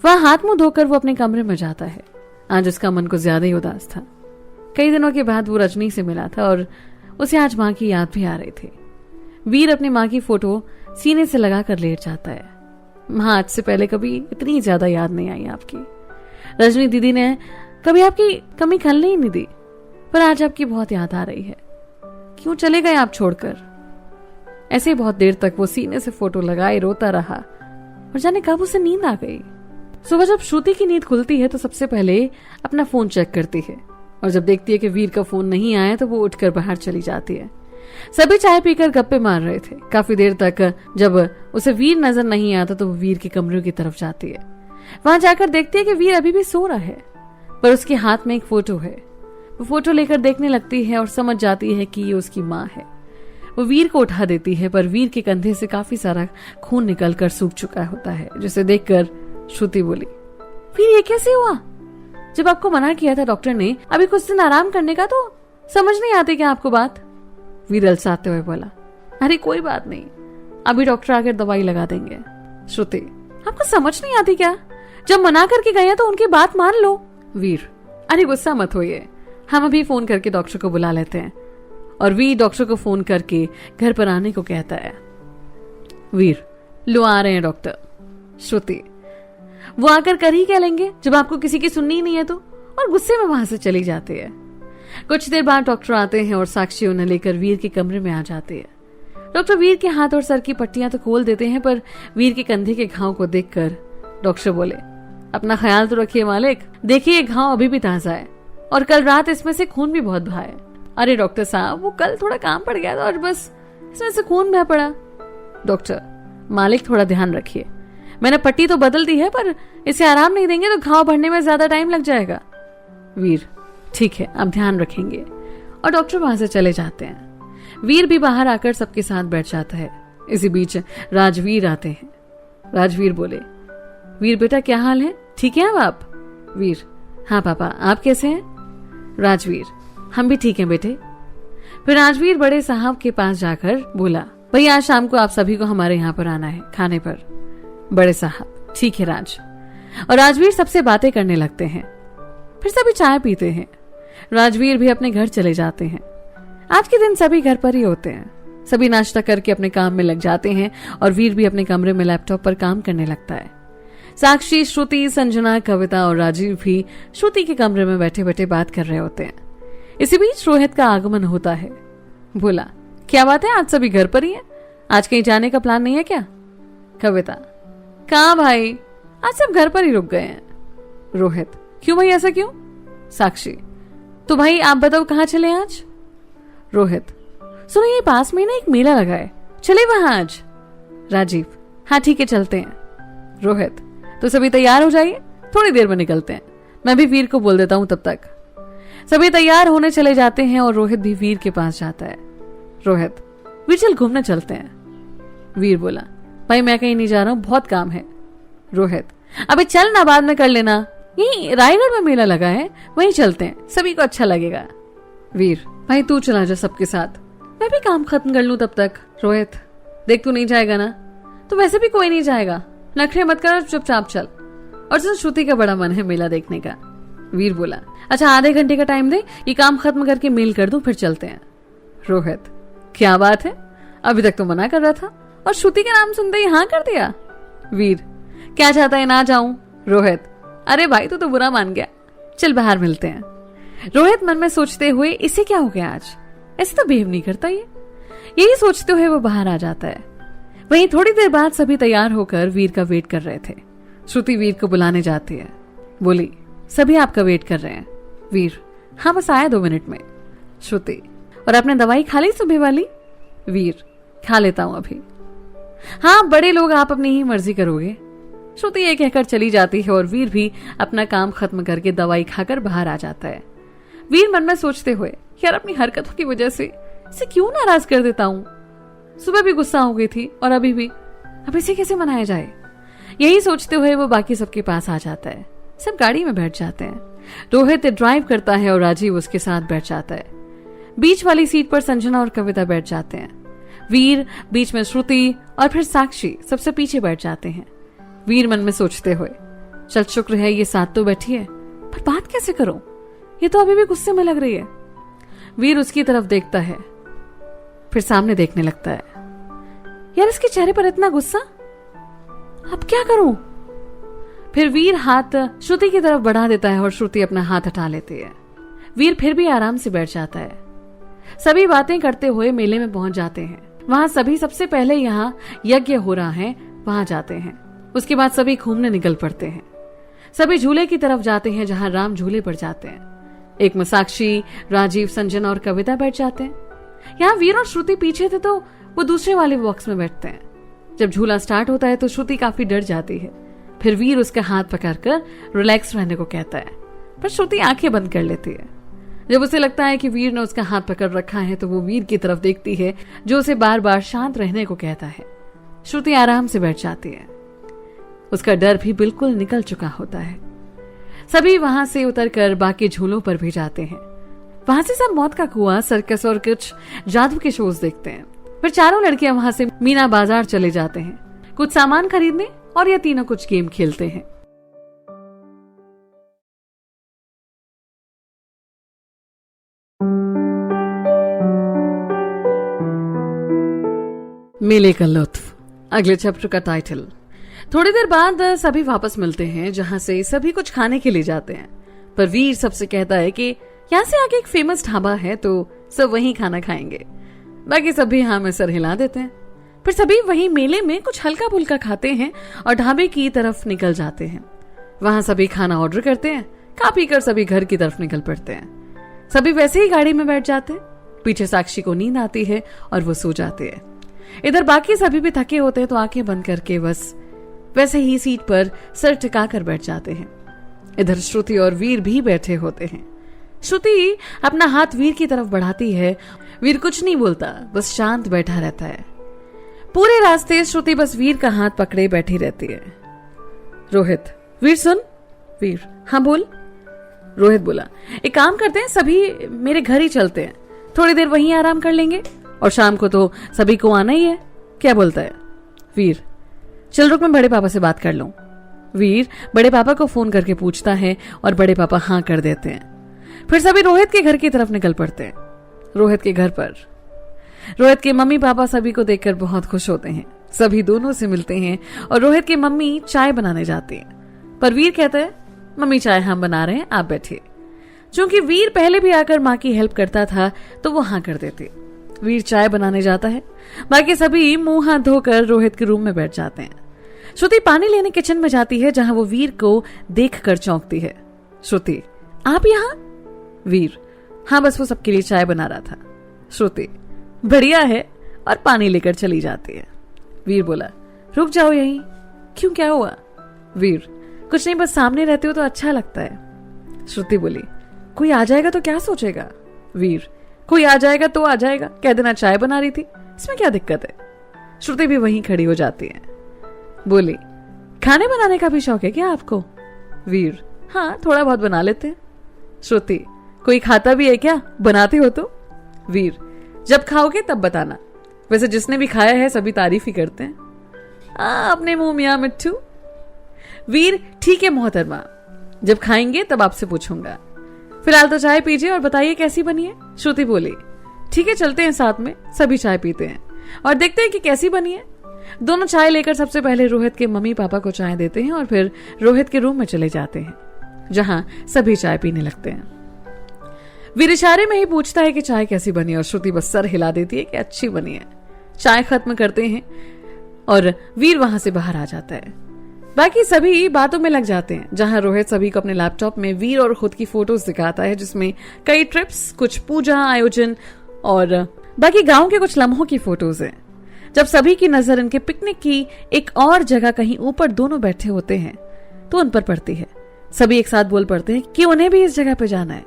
वहां हाथ मुंह धोकर वो अपने कमरे में जाता है। आज उसका मन कुछ ज्यादा ही उदास था। कई दिनों के बाद वो रजनी से मिला था और उसे आज माँ की याद भी आ रही थी। वीर अपनी माँ की फोटो सीने से लगाकर लेट जाता है। माँ, आज से पहले कभी इतनी ज्यादा याद नहीं आई आपकी। रजनी दीदी ने कभी आपकी कमी खलने ही नहीं दी, पर आज आपकी बहुत याद आ रही है। क्यों चले गए आप छोड़कर? ऐसे ही बहुत देर तक वो सीने से फोटो लगाए रोता रहा और जाने कब उसे नींद आ गई। सुबह जब श्रुति की नींद खुलती है तो सबसे पहले अपना फोन चेक करती है और जब देखती है कि वीर का फोन नहीं आया तो वो उठकर बाहर चली जाती है। सभी चाय पीकर गप्पे मार रहे थे। काफी देर तक जब उसे वीर नजर नहीं आता तो वो वीर के कमरे की तरफ जाती है। वहां जाकर देखती है कि वीर अभी भी सो रहा है, पर उसके हाथ में एक फोटो है। वो फोटो लेकर देखने लगती है और समझ जाती है कि ये उसकी माँ है। वो वीर को उठा देती है, पर वीर के कंधे से काफी सारा खून निकलकर सूख चुका होता है, जिसे देखकर श्रुति बोली, वीर ये कैसे हुआ? जब आपको मना किया था डॉक्टर ने अभी कुछ दिन आराम करने का, तो समझ नहीं आती क्या आपको बात? वीर अलसाते हुए बोला, अरे कोई बात नहीं, अभी डॉक्टर आकर दवाई लगा देंगे। श्रुति, आपको समझ नहीं आती क्या? जब मना करके गए तो उनकी बात मान लो। वीर, अरे गुस्सा मत होइए, हम अभी फोन करके डॉक्टर को बुला लेते हैं। और वीर डॉक्टर को फोन करके घर पर आने को कहता है। वीर, लो आ रहे हैं डॉक्टर। श्रुति, वो आकर कर ही क्या लेंगे जब आपको किसी की सुननी नहीं है तो, और गुस्से में वहां से चली जाती है। कुछ देर बाद डॉक्टर आते हैं और साक्षी उन्हें लेकर वीर के कमरे में आ जाती है। डॉक्टर वीर के हाथ और सर की पट्टियां तो खोल देते हैं, पर वीर के कंधे के घाव को देखकर डॉक्टर बोले, अपना ख्याल तो रखिए मालिक, देखिए घाव अभी भी ताजा है और कल रात इसमें से खून भी बहुत बहा है। अरे डॉक्टर साहब, वो कल थोड़ा काम पड़ गया था और बस इसमें से खून बह पड़ा। डॉक्टर, मालिक थोड़ा ध्यान रखिए, मैंने पट्टी तो बदल दी है, पर इसे आराम नहीं देंगे तो घाव भरने में ज्यादा टाइम लग जाएगा। वीर, ठीक है, आप ध्यान रखेंगे। और डॉक्टर वहां से चले जाते हैं। वीर भी बाहर आकर सबके साथ बैठ जाता है। इसी बीच राजवीर आते हैं। राजवीर बोले, वीर बेटा क्या हाल है, ठीक है अब आप? वीर, हाँ पापा, आप कैसे हैं? राजवीर, हम भी ठीक हैं बेटे। फिर राजवीर बड़े साहब के पास जाकर बोला, भैया आज शाम को आप सभी को हमारे यहाँ पर आना है खाने पर। बड़े साहब, ठीक है राज। और राजवीर सबसे बातें करने लगते हैं। फिर सभी चाय पीते हैं। राजवीर भी अपने घर चले जाते हैं। आज के दिन सभी घर पर ही होते हैं। सभी नाश्ता करके अपने काम में लग जाते हैं और वीर भी अपने कमरे में लैपटॉप पर काम करने लगता है। साक्षी, श्रुति, संजना, कविता और राजीव भी श्रुति के कमरे में बैठे बैठे बात कर रहे होते हैं। इसी बीच रोहित का आगमन होता है। बोला, क्या बात है, आज सभी घर पर ही है, आज कहीं जाने का प्लान नहीं है क्या? कविता, कहाँ भाई, आज सब घर पर ही रुक गए हैं। रोहित, क्यों भाई, ऐसा क्यों? साक्षी, तो भाई आप बताओ कहाँ चले आज? रोहित, सुनो ये पास में ना एक मेला लगा है, चले वहां आज। राजीव, हाँ ठीक है चलते हैं। रोहित, तो सभी तैयार हो जाइए, थोड़ी देर में निकलते हैं, मैं भी वीर को बोल देता हूं तब तक। सभी तैयार होने चले जाते हैं और रोहित भी वीर के पास जाता है। रोहित, वीर चल घूमने चलते हैं। वीर बोला, भाई मैं कहीं नहीं जा रहा हूं, बहुत काम है। रोहित, अबे चल ना, बाद में कर लेना, यही रायगढ़ में मेला लगा है, वहीं चलते हैं, सभी को अच्छा लगेगा। वीर, भाई तू चला जा सबके साथ, मैं भी काम खत्म कर लूं तब तक। रोहित, देख तू नहीं जाएगा ना, तो वैसे भी कोई नहीं जाएगा, नखरे मत कर, चुपचाप चल। और सुन, श्रुति का बड़ा मन है मेला देखने का। वीर बोला, अच्छा आधे घंटे का टाइम दे, ये काम खत्म करके मेल कर दूं, फिर चलते हैं। रोहित, क्या बात है, अभी तक तो मना कर रहा था और श्रुति का नाम सुनते ही हाँ कर दिया। वीर, क्या चाहता है ना जाऊं? रोहित, अरे भाई तू तो बुरा मान गया, चल बाहर मिलते हैं। रोहित मन में सोचते हुए, इसे क्या हो गया आज, ऐसे तो बिहेव नहीं करता ये। यही सोचते हुए वो बाहर आ जाता है। वहीं थोड़ी देर बाद सभी तैयार होकर वीर का वेट कर रहे थे। श्रुति वीर को बुलाने जाती है। बोली, सभी आपका वेट कर रहे हैं। वीर, हाँ बस आया 2 मिनट में। श्रुति, और आपने दवाई खा ली सुबह वाली? वीर, खा लेता हूं अभी। हाँ बड़े लोग, आप अपनी ही मर्जी करोगे। श्रुति ये कहकर चली जाती है और वीर भी अपना काम खत्म करके दवाई खाकर बाहर आ जाता है। वीर मन में सोचते हुए, यार अपनी हरकतों की वजह से इसे क्यों नाराज कर देता हूं। सुबह भी गुस्सा हो गई थी और अभी भी। अब इसे कैसे मनाया जाए, यही सोचते हुए वो बाकी सबके पास आ जाता है। सब गाड़ी में बैठ जाते हैं। रोहित ड्राइव करता है और राजीव उसके साथ बैठ जाता है। बीच वाली सीट पर संजना और कविता बैठ जाते हैं। वीर बीच में, श्रुति और फिर साक्षी सबसे पीछे बैठ जाते हैं। वीर मन में सोचते हुए, चल शुक्र है ये साथ तो बैठी है, पर बात कैसे करूं, ये तो अभी भी गुस्से में लग रही है। वीर उसकी तरफ देखता है, फिर सामने देखने लगता है। यार इसके चेहरे पर इतना गुस्सा, अब क्या करूं। फिर वीर हाथ श्रुति की तरफ बढ़ा देता है और श्रुति अपना हाथ हटा लेती है। वीर फिर भी आराम से बैठ जाता है। सभी बातें करते हुए मेले में पहुंच जाते हैं। वहां सभी सबसे पहले यहाँ यज्ञ हो रहा है वहां जाते हैं। उसके बाद सभी घूमने निकल पड़ते हैं। सभी झूले की तरफ जाते हैं जहां राम झूले पर जाते हैं। एक में साक्षी, राजीव, संजना और कविता बैठ जाते हैं। यहाँ वीर और श्रुति पीछे थे तो वो दूसरे वाले बॉक्स में बैठते हैं। जब झूला स्टार्ट होता है तो श्रुति काफी डर जाती है। फिर वीर उसका हाथ पकड़कर रिलैक्स रहने को कहता है, पर श्रुति आंखें बंद कर लेती है। जब उसे लगता है कि वीर ने उसका हाथ पकड़ रखा है तो वो वीर की तरफ देखती है जो उसे बार बार शांत रहने को कहता है। श्रुति आराम से बैठ जाती है। उसका डर भी बिल्कुल निकल चुका होता है। सभी वहां से उतरकर बाकी झूलों पर भी जाते हैं। वहां से सब मौत का कुआं, सर्कस और कुछ जादू के शोज देखते हैं। फिर चारों लड़कियां वहां से मीना बाजार चले जाते हैं कुछ सामान खरीदने, और ये तीनों कुछ गेम खेलते हैं। मेले का लुत्फ, अगले चैप्टर का टाइटल। थोड़ी देर बाद सभी वापस मिलते हैं जहां से सभी कुछ खाने के लिए जाते हैं। पर वीर सबसे कहता है कि यहाँ से आगे एक फेमस ढाबा है तो सब वहीं खाना खाएंगे। बाकी सभी हाँ में सर हिला देते हैं। फिर सभी वहीं मेले में कुछ हल्का फुल्का खाते हैं और ढाबे की तरफ निकल जाते हैं। वहां सभी खाना ऑर्डर करते हैं। खा पी कर सभी घर की तरफ निकल पड़ते हैं। सभी वैसे ही गाड़ी में बैठ जाते हैं। पीछे साक्षी को नींद आती है और वो सो जाते हैं। इधर बाकी सभी भी थके होते हैं तो आंखें बंद करके बस वैसे ही सीट पर सर टिकाकर बैठ जाते हैं। इधर श्रुति और वीर भी बैठे होते हैं। श्रुति अपना हाथ वीर की तरफ बढ़ाती है। वीर कुछ नहीं बोलता, बस शांत बैठा रहता है। पूरे रास्ते श्रुति बस वीर का हाथ पकड़े बैठी रहती है। रोहित, वीर सुन। वीर, हाँ बोल। रोहित बोला, एक काम करते हैं, सभी मेरे घर ही चलते हैं, थोड़ी देर वहीं आराम कर लेंगे और शाम को तो सभी को आना ही है, क्या बोलता है। वीर, चल रुक, मैं बड़े पापा से बात कर लूं। वीर बड़े पापा को फोन करके पूछता है और बड़े पापा हाँ कर देते हैं। फिर सभी रोहित के घर की तरफ निकल पड़ते हैं। रोहित के घर पर रोहित के मम्मी पापा सभी को देखकर बहुत खुश होते हैं। सभी दोनों से मिलते हैं और रोहित की मम्मी चाय बनाने जाती है। पर वीर कहता है, मम्मी चाय हम बना रहे हैं, आप बैठिए। चूंकि वीर पहले भी आकर माँ की हेल्प करता था तो वो हाँ कर देते। वीर चाय बनाने जाता है। बाकी सभी मुंह हाथ धोकर रोहित के रूम में बैठ जाते हैं। श्रुति पानी लेने किचन में जाती है जहां वो वीर को देखकर चौंकती है। श्रुति, आप यहाँ? वीर, हाँ बस वो सबके लिए चाय बना रहा था। श्रुति, बढ़िया है, और पानी लेकर चली जाती है। वीर बोला, रुक जाओ यहीं। क्यों, क्या हुआ? वीर, कुछ नहीं, बस सामने रहते हो तो अच्छा लगता है। श्रुति बोली, कोई आ जाएगा तो क्या सोचेगा? वीर, कोई आ जाएगा तो आ जाएगा, कह देना चाय बना रही थी, इसमें क्या दिक्कत है। श्रुति भी वहीं खड़ी हो जाती है। बोली, खाने बनाने का भी शौक है क्या आपको? वीर, हाँ थोड़ा बहुत बना लेते हैं। श्रुति, कोई खाता भी है क्या, बनाते हो तो? वीर, जब खाओगे तब बताना, वैसे जिसने भी खाया है सभी तारीफ ही करते हैं। अपने मुंह मियां मिट्ठू। वीर, ठीक है मोहतरमा, जब खाएंगे तब आपसे पूछूंगा, फिलहाल तो चाय पीजिए और बताइए कैसी बनी है। श्रुति बोली, ठीक है चलते हैं साथ में, सभी चाय पीते हैं और देखते हैं कि कैसी बनी है। दोनों चाय लेकर सबसे पहले रोहित के मम्मी पापा को चाय देते हैं और फिर रोहित के रूम में चले जाते हैं जहां सभी चाय पीने लगते हैं। वीर इशारे में ही पूछता है कि चाय कैसी बनी और श्रुति बस सर हिला देती है कि अच्छी बनी है। चाय खत्म करते हैं और वीर वहां से बाहर आ जाता है। बाकी सभी बातों में लग जाते हैं जहां रोहित सभी को अपने लैपटॉप में वीर और खुद की फोटोज दिखाता है जिसमें कई ट्रिप्स, कुछ पूजा आयोजन और बाकी गांव के कुछ लम्हों की फोटोज हैं। जब सभी की नजर इनके पिकनिक की एक और जगह कहीं ऊपर दोनों बैठे होते हैं तो उन पर पड़ती है। सभी एक साथ बोल पड़ते हैं कि उन्हें भी इस जगह पे जाना है।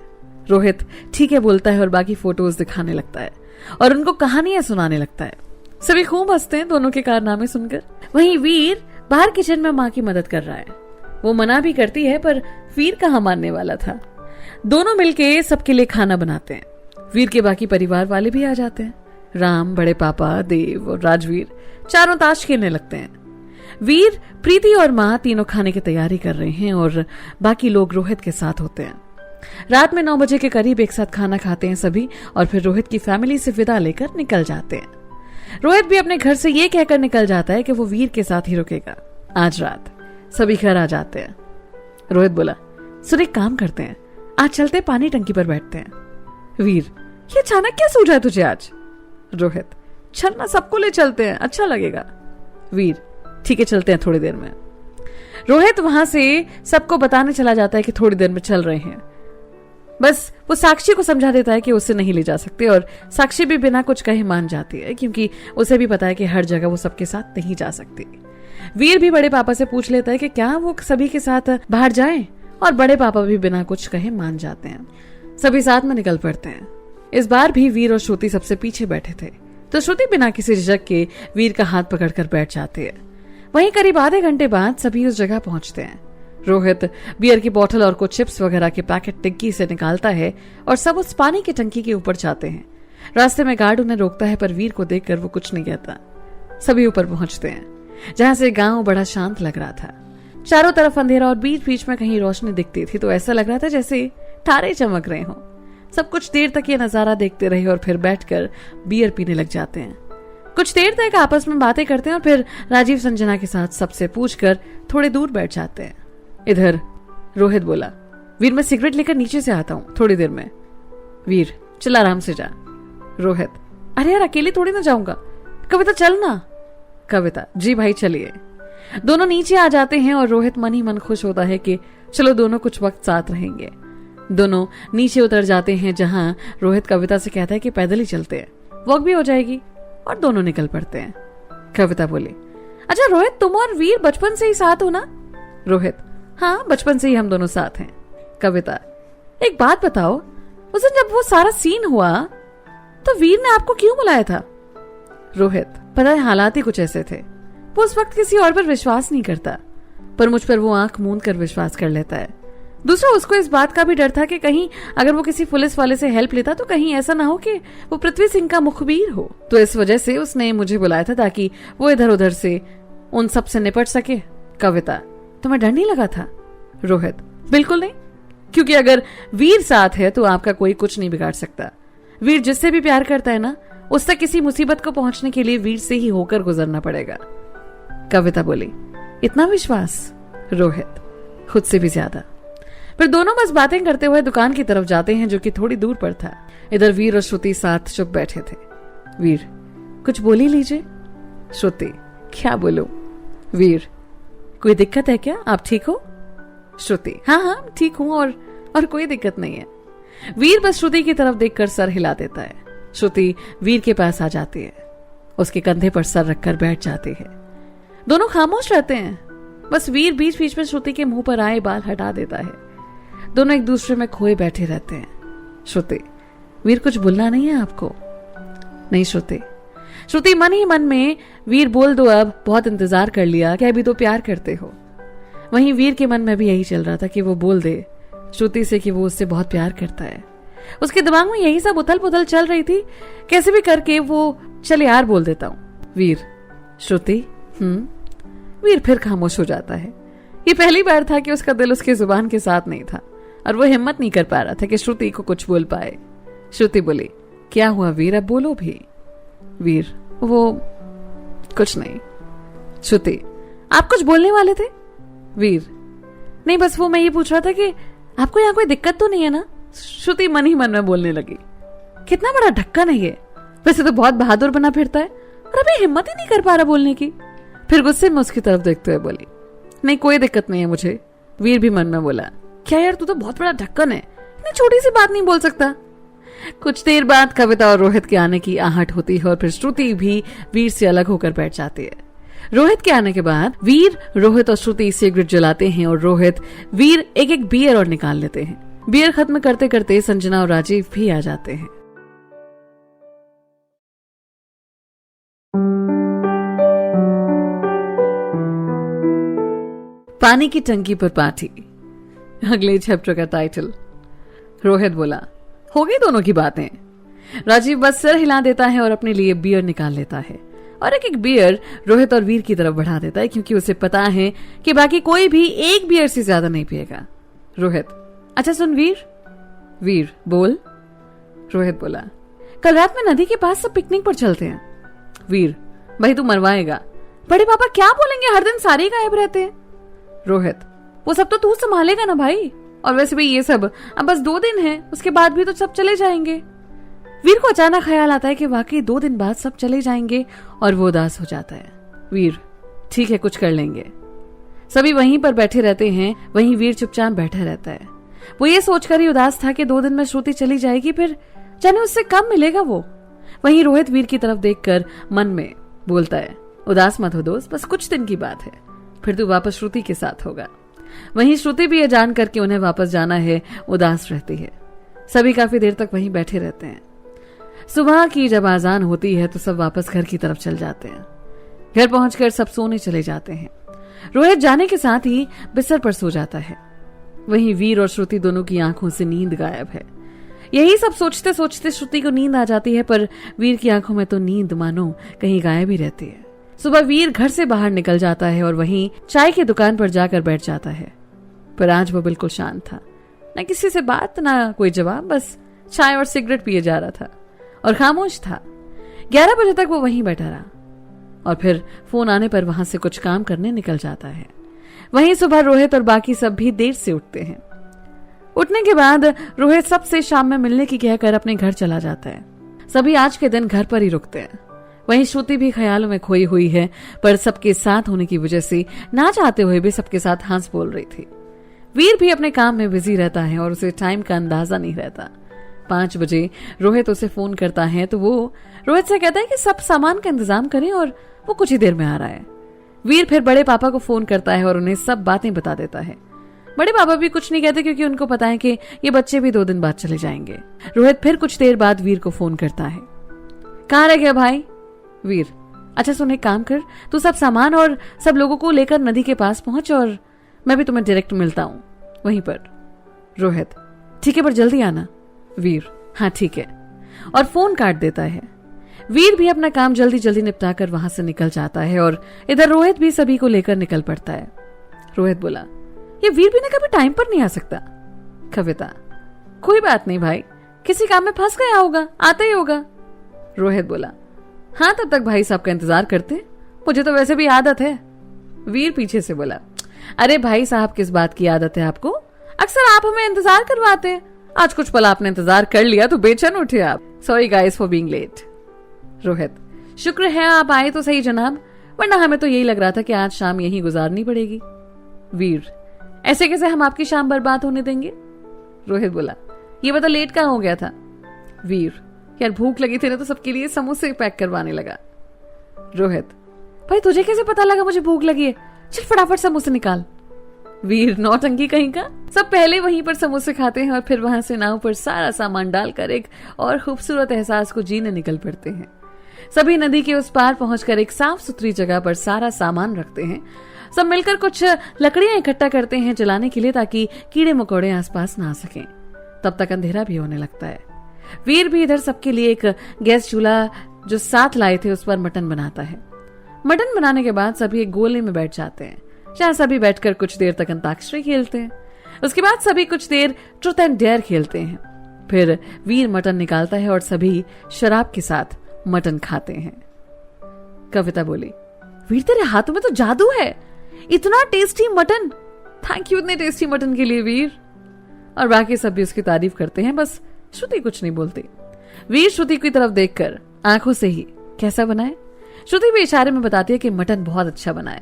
रोहित ठीक है बोलता है और बाकी फोटोज दिखाने लगता है और उनको कहानियां सुनाने लगता है। सभी खूब हंसते हैं दोनों के कारनामे सुनकर। वहीं वीर बाहर किचन में माँ की मदद कर रहा है। वो मना भी करती है पर वीर कहाँ मानने वाला था। दोनों मिलके सबके लिए खाना बनाते हैं। वीर के बाकी परिवार वाले भी आ जाते हैं। राम, बड़े पापा, देव और राजवीर चारों ताश खेलने लगते हैं। वीर, प्रीति और माँ तीनों खाने की तैयारी कर रहे हैं और बाकी लोग रोहित के साथ होते हैं। रात में 9 बजे के करीब एक साथ खाना खाते हैं सभी और फिर रोहित की फैमिली से विदा लेकर निकल जाते हैं। रोहित भी अपने घर से ये कहकर निकल जाता है कि वो वीर के साथ ही रुकेगा आज रात। सभी घर आ जाते हैं। रोहित बोला, सुन एक काम करते हैं, आज चलते पानी टंकी पर बैठते हैं। वीर, ये अचानक क्या सूझा है तुझे आज? रोहित, चलना, सबको ले चलते हैं, अच्छा लगेगा। वीर, ठीक है चलते हैं थोड़ी देर में। रोहित वहां से सबको बताने चला जाता है कि थोड़ी देर में चल रहे हैं। बस वो साक्षी को समझा देता है कि उसे नहीं ले जा सकते और साक्षी भी बिना कुछ कहे मान जाती है क्योंकि उसे भी पता है कि हर जगह वो सबके साथ नहीं जा सकती। वीर भी बड़े पापा से पूछ लेता है कि क्या वो सभी के साथ बाहर जाएं और बड़े पापा भी बिना कुछ कहे मान जाते हैं। सभी साथ में निकल पड़ते हैं। इस बार भी वीर और श्रुति सबसे पीछे बैठे थे तो श्रुति बिना किसी झिझक के वीर का हाथ पकड़कर बैठ जाती है। वहीं करीब आधे घंटे बाद सभी उस जगह पहुंचते हैं। रोहित बियर की बोतल और कुछ चिप्स वगैरह के पैकेट टिक्की से निकालता है और सब उस पानी की टंकी के ऊपर जाते हैं। रास्ते में गार्ड उन्हें रोकता है पर वीर को देखकर वो कुछ नहीं कहता। सभी ऊपर पहुंचते हैं जहां से गांव बड़ा शांत लग रहा था। चारों तरफ अंधेरा और बीच बीच में कहीं रोशनी दिखती थी तो ऐसा लग रहा था जैसे तारे चमक रहे हों। सब कुछ देर तक ये नजारा देखते रहे और फिर बैठकर बियर पीने लग जाते हैं। कुछ देर तक आपस में बातें करते हैं और फिर राजीव संजना के साथ सबसे पूछकर थोड़े दूर बैठ जाते हैं। इधर रोहित बोला, वीर मैं सिगरेट लेकर नीचे से आता हूँ थोड़ी देर में। वीर, चल आराम से जा। रोहित, अरे यार अकेले थोड़ी ना जाऊंगा। कविता चल ना। कविता, जी भाई चलिए। दोनों नीचे आ जाते हैं और रोहित मन ही मन खुश होता है कि चलो दोनों कुछ वक्त साथ रहेंगे। दोनों नीचे उतर जाते हैं जहां रोहित कविता से कहता है कि पैदल ही चलते हैं, वॉक भी हो जाएगी, और दोनों निकल पड़ते हैं। कविता बोली, अच्छा रोहित तुम और वीर बचपन से ही साथ हो ना? रोहित, हाँ बचपन से ही हम दोनों साथ हैं। कविता, एक बात बताओ, उस दिन जब वो सारा सीन हुआ तो वीर ने आपको क्यों बुलाया था? रोहित, पता है हालात ही कुछ ऐसे थे। वो उस वक्त किसी और पर विश्वास नहीं करता पर मुझ पर वो आंख मूंद कर विश्वास कर लेता है। दूसरा, उसको इस बात का भी डर था कि कहीं अगर वो किसी पुलिस वाले से हेल्प लेता तो कहीं ऐसा ना हो कि वो पृथ्वी सिंह का मुखबिर हो। तो इस वजह से उसने मुझे बुलाया था ताकि वो इधर उधर से उन सब से निपट सके। कविता, तुम्हें डर नहीं लगा था? रोहित, बिल्कुल नहीं, क्योंकि अगर वीर साथ है तो आपका कोई कुछ नहीं बिगाड़ सकता। वीर जिससे भी प्यार करता है ना, उस तक किसी मुसीबत को पहुंचने के लिए वीर से ही होकर गुजरना पड़ेगा। कविता बोली, इतना विश्वास? रोहित, खुद से भी ज्यादा। फिर दोनों बस बातें करते हुए दुकान की तरफ जाते हैं जो कि थोड़ी दूर पर था। इधर वीर और श्रुति साथ चुप बैठे थे। वीर, कुछ बोल ही लीजिए। श्रुति, क्या बोलूं? वीर, कोई दिक्कत है क्या? आप ठीक हो? श्रुति, हाँ हाँ ठीक हूं और कोई दिक्कत नहीं है। वीर बस श्रुति की तरफ देखकर सर हिला देता है। श्रुति वीर के पास आ जाती है, उसके कंधे पर सर रखकर बैठ जाती है। दोनों खामोश रहते हैं। बस वीर बीच बीच में श्रुति के मुंह पर आए बाल हटा देता है। दोनों एक दूसरे में खोए बैठे रहते हैं। श्रुति, वीर कुछ बोलना नहीं है आपको? नहीं श्रुति। श्रुति मन ही मन में, वीर बोल दो अब, बहुत इंतजार कर लिया, क्या अभी तो प्यार करते हो? वहीं वीर के मन में भी यही चल रहा था कि वो बोल दे श्रुति से कि वो उससे बहुत प्यार करता है। उसके दिमाग में यही सब उथल पुथल चल रही थी। कैसे भी करके वो चल यार बोल देता हूं। वीर, श्रुति। वीर फिर खामोश हो जाता है। ये पहली बार था कि उसका दिल उसकी जुबान के साथ नहीं था और वो हिम्मत नहीं कर पा रहा था कि श्रुति को कुछ बोल पाए। श्रुति बोली, क्या हुआ वीर, अब बोलो भी। वीर, वो कुछ नहीं। श्रुति, आप कुछ बोलने वाले थे? वीर, नहीं बस वो मैं ये पूछ रहा था कि आपको यहाँ कोई दिक्कत तो नहीं है ना? श्रुति मन ही मन में बोलने लगी, कितना बड़ा ढक्कन है ये, वैसे तो बहुत बहादुर बना फिरता है और अभी हिम्मत ही नहीं कर पा रहा बोलने की। फिर गुस्से में उसकी तरफ देखते हुए बोली, नहीं कोई दिक्कत नहीं है मुझे। वीर भी मन में बोला, क्या यार तू तो बहुत बड़ा ढक्कन है, इतनी छोटी सी बात नहीं बोल सकता। कुछ देर बाद कविता और रोहित के आने की आहट होती है और फिर श्रुति भी वीर से अलग होकर बैठ जाती है। रोहित के आने के बाद वीर, रोहित और श्रुति सिगरेट जलाते हैं और रोहित, वीर एक एक बियर और निकाल लेते हैं। बियर खत्म करते करते संजना और राजीव भी आ जाते हैं। पानी की टंकी पर पार्टी। अगले चैप्टर का टाइटल। रोहित बोला, हो गई दोनों की बातें। राजीव बस सिर हिला देता है और अपने लिए बियर निकाल लेता है और एक एक बियर रोहित और वीर की तरफ बढ़ा देता है, क्योंकि उसे पता है कि बाकी कोई भी एक बियर से ज्यादा नहीं पिएगा। रोहित, अच्छा सुन वीर। वीर, बोल। रोहित बोला, कल रात में नदी के पास सब पिकनिक पर चलते हैं। वीर, भाई तू मरवाएगा। बड़े पापा क्या बोलेंगे, हर दिन सारे गायब रहते हैं। रोहित, वो सब तो तू संभालेगा ना भाई, और वैसे भी ये सब अब बस 2 दिन है, उसके बाद भी तो सब चले जाएंगे। वीर को अचानक ख्याल आता है कि वाकई 2 दिन बाद सब चले जाएंगे और वो उदास हो जाता है। वीर, ठीक है, कुछ कर लेंगे। सभी वहीं पर बैठे रहते हैं, वहीं वीर चुपचाप बैठा रहता है। वो ये सोचकर ही उदास था कि 2 दिन में श्रुति चली जाएगी, फिर जाने उससे कब मिलेगा वो। वहीं रोहित वीर की तरफ देखकर मन में बोलता है, उदास मत हो दोस्त, बस कुछ दिन की बात है, फिर तू वापस श्रुति के साथ होगा। वहीं श्रुति भी ये जान करके उन्हें वापस जाना है, उदास रहती है। सभी काफी देर तक वहीं बैठे रहते हैं। सुबह की जब आजान होती है तो सब वापस घर की तरफ चल जाते हैं। घर पहुंचकर सब सोने चले जाते हैं। रोहित जाने के साथ ही बिस्तर पर सो जाता है। वहीं वीर और श्रुति दोनों की आंखों से नींद गायब है। यही सब सोचते सोचते श्रुति को नींद आ जाती है, पर वीर की आंखों में तो नींद मानो कहीं गायब ही रहती है। सुबह वीर घर से बाहर निकल जाता है और वहीं चाय की दुकान पर जाकर बैठ जाता है, पर आज वो बिल्कुल शांत था। न किसी से बात, ना कोई जवाब, बस चाय और सिगरेट पिए जा रहा था और खामोश था। 11 बजे तक वो वहीं बैठा रहा और फिर फोन आने पर वहां से कुछ काम करने निकल जाता है। वहीं सुबह रोहित और बाकी सब भी देर से उठते हैं। उठने के बाद रोहित सबसे शाम में मिलने की कहकर अपने घर चला जाता है। सभी आज के दिन घर पर ही रुकते हैं। वहीं श्रुति भी ख्यालों में खोई हुई है, पर सबके साथ होने की वजह से ना चाहते हुए भी सबके साथ हंस बोल रही थी। वीर भी अपने काम में बिजी रहता है और उसे टाइम का अंदाजा नहीं रहता। 5 बजे रोहित उसे फोन करता है तो वो रोहित से कहता है कि सब सामान का इंतजाम करें और वो कुछ ही देर में आ रहा है। वीर फिर बड़े पापा को फोन करता है और उन्हें सब बातें बता देता है। बड़े पापा भी कुछ नहीं कहते, क्योंकि उनको पता है कि ये बच्चे भी 2 दिन बाद चले जाएंगे। रोहित फिर कुछ देर बाद वीर को फोन करता है। कहाँ रह गया भाई? वीर, अच्छा सुन, एक काम कर, तू सब सामान और सब लोगों को लेकर नदी के पास पहुंच और मैं भी तुम्हें डायरेक्ट मिलता हूं वहीं पर। रोहित, ठीक है, पर जल्दी आना। वीर, हाँ ठीक है, और फोन काट देता है। वीर भी अपना काम जल्दी जल्दी निपटा कर वहां से निकल जाता है और इधर रोहित भी सभी को लेकर निकल पड़ता है। रोहित बोला, ये वीर भी ना कभी टाइम पर नहीं आ सकता। कविता, कोई बात नहीं भाई, किसी काम में फंस गया होगा, आता ही होगा। रोहित बोला, हाँ तब तक भाई साहब का इंतजार करते, मुझे तो वैसे भी आदत है। वीर पीछे से बोला, अरे भाई साहब किस बात की आदत है आपको? अक्सर आप हमें इंतजार करवाते हैं, आज कुछ पल आपने इंतजार कर लिया तो बेचैन उठे आप। Sorry guys for being late. Rohit, शुक्र है आप आए तो सही जनाब, वरना हमें तो यही लग रहा था कि आज शाम यहीं गुजारनी पड़ेगी। वीर, ऐसे कैसे हम आपकी शाम बर्बाद होने देंगे? रोहित बोला, ये बता लेट कहाँ हो गया था? वीर, यार भूख लगी थी ना तो सबके लिए समोसे पैक करवाने लगा। रोहित, भाई तुझे कैसे पता लगा मुझे भूख लगी है? चल फटाफट समोसे निकाल। वीर, नौटंकी कहीं का। सब पहले वहीं पर समोसे खाते हैं और फिर वहां से नाव पर सारा सामान डालकर एक और खूबसूरत एहसास को जीने निकल पड़ते हैं। सभी नदी के उस पार पहुंचकर एक साफ सुथरी जगह पर सारा सामान रखते हैं। सब मिलकर कुछ लकड़ियां इकट्ठा करते हैं जलाने के लिए, ताकि कीड़े मकोड़े आसपास ना आ सकें। तब तक अंधेरा भी होने लगता है। वीर भी इधर सबके लिए एक गैस चूल्हा जो साथ लाए थे उस पर मटन बनाता है। मटन बनाने के बाद सभी एक गोले में बैठ जाते हैं, जहां सभी बैठकर कुछ देर तक अंताक्षरी खेलते हैं। उसके बाद सभी कुछ देर ट्रूथ एंड डेयर खेलते हैं। फिर वीर मटन निकालता है और सभी शराब के साथ मटन खाते हैं। कविता बोली, वीर तेरे हाथों में तो जादू है, इतना टेस्टी मटन। थैंक यू इतने टेस्टी मटन के लिए वीर। और बाकी सब भी उसकी तारीफ करते हैं, बस श्रुति कुछ नहीं बोलती। वीर श्रुति की तरफ देखकर आंखों से ही कैसा बना है, श्रुति भी इशारे में बताती है कि मटन बहुत अच्छा बना है।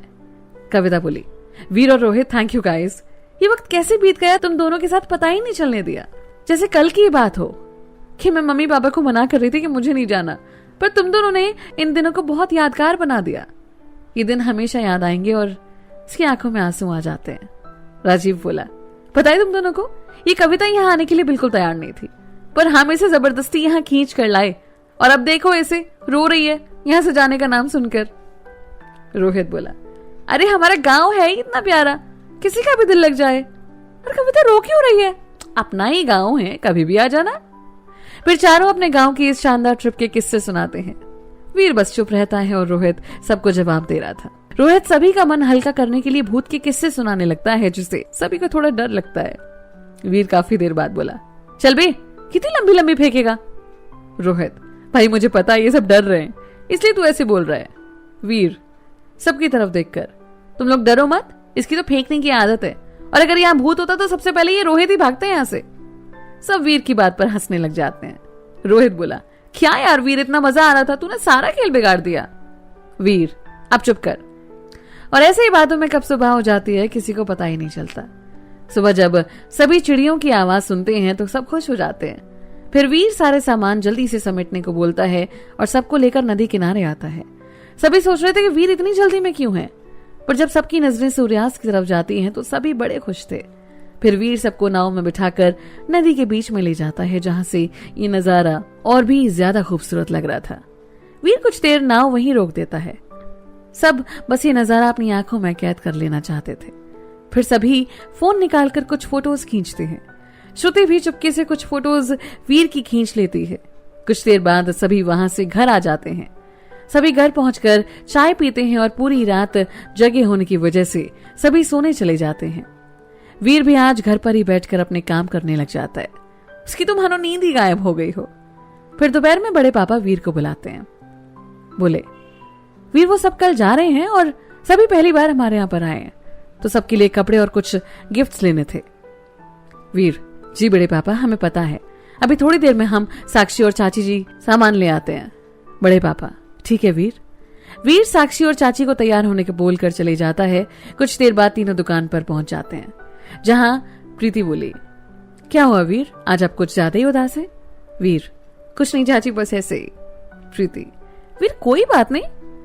कविता बोली, वीर और रोहित थैंक यू गाइस, ये वक्त कैसे बीत गया तुम दोनों के साथ पता ही नहीं चलने दिया, जैसे कल की बात हो कि मैं मम्मी पापा को मना कर रही थी कि मुझे नहीं जाना, पर तुम दोनों ने इन दिनों को बहुत यादगार बना दिया। ये दिन हमेशा याद आएंगे। और इसकी आंखों में आंसू आ जाते हैं। राजीव बोला, पता है तुम दोनों को, ये कविता यहाँ आने के लिए बिल्कुल तैयार नहीं थी, पर हम इसे जबरदस्ती यहाँ खींच कर लाए और अब देखो ऐसे रो रही है यहाँ से जाने का नाम सुनकर। रोहित बोला, अरे हमारा गांव है ही इतना प्यारा, किसी का भी दिल लग जाए। और कविता रो क्यों रही है? अपना ही गांव है, कभी भी आ जाना। फिर चारों अपने गांव की इस शानदार ट्रिप के किस्से सुनाते हैं। वीर बस चुप रहता है और रोहित सबको जवाब दे रहा था। रोहित सभी का मन हल्का करने के लिए भूत के किस्से सुनाने लगता है, जिससे सभी को थोड़ा डर लगता है। वीर काफी देर बाद बोला, चल बे, कितनी लंबी लंबी फेंकेगा? रोहित, भाई मुझे पता है ये सब डर रहे हैं, इसलिए तू ऐसे बोल रहा है। वीर सबकी तरफ देखकर, तुम लोग डरो मत, इसकी तो फेंकने की आदत है, और अगर यहाँ भूत होता तो सबसे पहले ये रोहित ही भागते हैं यहाँ से। सब वीर की बात पर हंसने लग जाते हैं। रोहित बोला, क्या यार वीर, इतना मजा आ रहा था, तूने सारा खेल बिगाड़ दिया। वीर, अब चुप कर। और ऐसे ही बातों में कब सुबह हो जाती है किसी को पता ही नहीं चलता। सुबह जब सभी चिड़ियों की आवाज सुनते हैं तो सब खुश हो जाते हैं। फिर वीर सारे सामान जल्दी से समेटने को बोलता है और सबको लेकर नदी किनारे आता है। सभी सोच रहे थे कि वीर इतनी जल्दी में क्यों है, पर जब सबकी नजरें सूर्यास्त की तरफ जाती हैं तो सभी बड़े खुश थे। फिर वीर सबको नाव में बिठाकर नदी के बीच में ले जाता है, जहां से ये नजारा और भी ज्यादा खूबसूरत लग रहा था। वीर कुछ देर नाव वहीं रोक देता है। सब बस ये नजारा अपनी आंखों में कैद कर लेना चाहते थे। फिर सभी फोन निकालकर कुछ फोटोज खींचते हैं। श्रुति भी चुपके से कुछ फोटोज वीर की खींच लेती है। कुछ देर बाद सभी वहां से घर आ जाते हैं। सभी घर पहुंचकर चाय पीते हैं और पूरी रात जगे होने की वजह से सभी सोने चले जाते हैं। वीर भी आज घर पर ही बैठकर अपने काम करने लग जाता है। उसकी तो मानो नींद ही गायब हो गई हो। फिर दोपहर में बड़े पापा वीर को बुलाते हैं। बोले, वीर वो सब कल जा रहे हैं और सभी पहली बार हमारे यहाँ पर आए हैं, तो सबके लिए कपड़े और कुछ गिफ्ट्स लेने थे। वीर, जी बड़े पापा, हमें पता है, अभी थोड़ी देर में हम साक्षी और चाची जी सामान ले आते हैं। बड़े पापा, ठीक है वीर। वीर साक्षी और चाची को तैयार होने के बोलकर चले जाता है। कुछ देर बाद तीनों दुकान पर पहुंच जाते हैं, जहां प्रीति बोली, क्या हुआ वीर, आज आप कुछ ज्यादा ही उदास है? वीर, कुछ नहीं चाची, बस ऐसे ही। प्रीति, वीर कोई बात नहीं,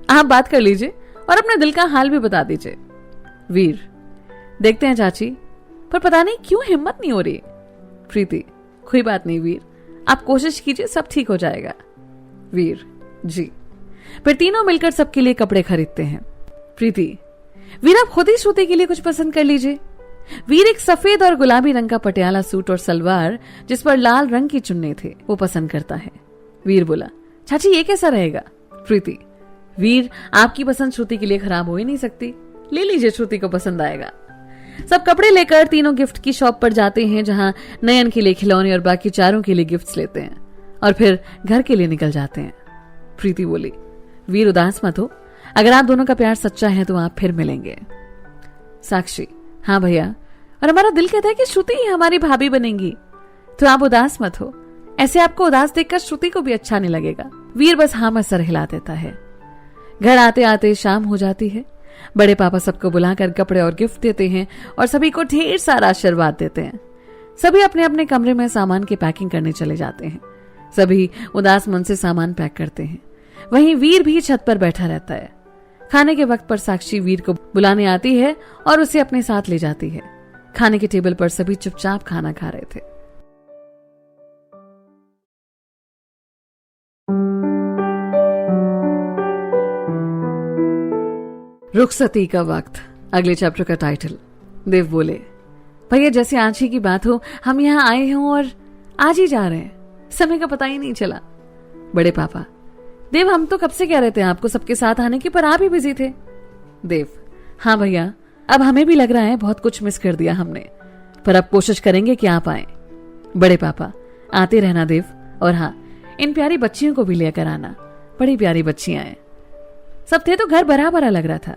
आप बात कर लीजिए और अपने दिल का हाल भी बता दीजिए। वीर, देखते हैं चाची, पर पता नहीं क्यों हिम्मत नहीं हो रही। प्रीति, कोई बात नहीं वीर, आप कोशिश कीजिए, सब ठीक हो जाएगा। वीर, जी। फिर तीनों मिलकर सबके लिए कपड़े खरीदते हैं। प्रीति, वीर आप खुद ही श्रुति के लिए कुछ पसंद कर लीजिए। वीर एक सफेद और गुलाबी रंग का पटियाला सूट और सलवार जिस पर लाल रंग की चुन्नी थे वो पसंद करता है। वीर बोला, चाची ये कैसा रहेगा? प्रीति, वीर आपकी पसंद श्रुति के लिए खराब हो ही नहीं सकती, ले लीजिए, श्रुति को पसंद आएगा। सब कपड़े लेकर तीनों गिफ्ट की शॉप पर जाते हैं, जहां नयन के लिए खिलौने और बाकी चारों के लिए गिफ्ट्स लेते हैं और फिर घर के लिए निकल जाते हैं। प्रीति बोली, वीर उदास मत हो, अगर आप दोनों का प्यार सच्चा है तो आप फिर मिलेंगे। साक्षी, हाँ भैया, और हमारा दिल कहता है कि श्रुति ही हमारी भाभी बनेगी, तो आप उदास मत हो, ऐसे आपको उदास देखकर श्रुति को भी अच्छा नहीं लगेगा। वीर बस हाँ में सर हिला देता है। घर आते आते शाम हो जाती है। बड़े पापा सबको बुलाकर कपड़े और गिफ्ट देते हैं और सभी को ढेर सारा आशीर्वाद देते हैं। सभी अपने अपने कमरे में सामान की पैकिंग करने चले जाते हैं। सभी उदास मन से सामान पैक करते हैं। वहीं वीर भी छत पर बैठा रहता है। खाने के वक्त पर साक्षी वीर को बुलाने आती है और उसे अपने साथ ले जाती है। खाने के टेबल पर सभी चुपचाप खाना खा रहे थे। रुखसती का वक्त, अगले चैप्टर का टाइटल। देव बोले, भैया जैसे आज ही की बात हो, हम यहाँ आए हैं और आज ही जा रहे हैं, समय का पता ही नहीं चला। बड़े पापा, देव हम तो कब से कह रहे थे आपको सबके साथ आने की, पर आप ही बिजी थे। देव, हाँ भैया, अब हमें भी लग रहा है बहुत कुछ मिस कर दिया हमने, पर अब कोशिश करेंगे कि आप आए। बड़े पापा, आते रहना देव, और हाँ इन प्यारी बच्चियों को भी लेकर आना, बड़ी प्यारी बच्चियां हैं। सब थे तो घर भरा भरा लग रहा था,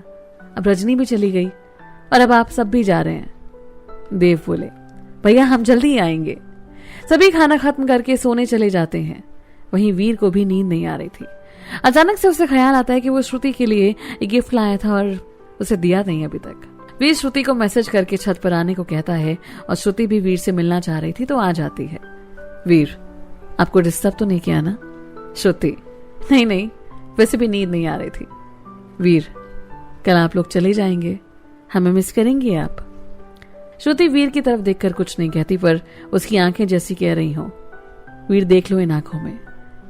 अब रजनी भी चली गई और अब आप सब भी जा रहे हैं। देव बोले, भैया हम जल्दी ही आएंगे। सभी खाना खत्म करके सोने चले जाते हैं। वहीं वीर को भी नींद नहीं आ रही थी। अचानक से उसे ख्याल आता है कि वो श्रुति के लिए एक गिफ्ट लाया था और उसे दिया नहीं अभी तक। वीर श्रुति को मैसेज करके छत पर आने को कहता है और श्रुति भी वीर से मिलना चाह रही थी तो आ जाती है। वीर, आपको डिस्टर्ब तो नहीं किया ना? श्रुति, नहीं नहीं, वैसे भी नींद नहीं आ रही थी। वीर, कल आप लोग चले जाएंगे, हमें मिस करेंगे आप? श्रुति वीर की तरफ देखकर कुछ नहीं कहती, पर उसकी आंखें जैसी कह रही हों, वीर देख लो इन आंखों में,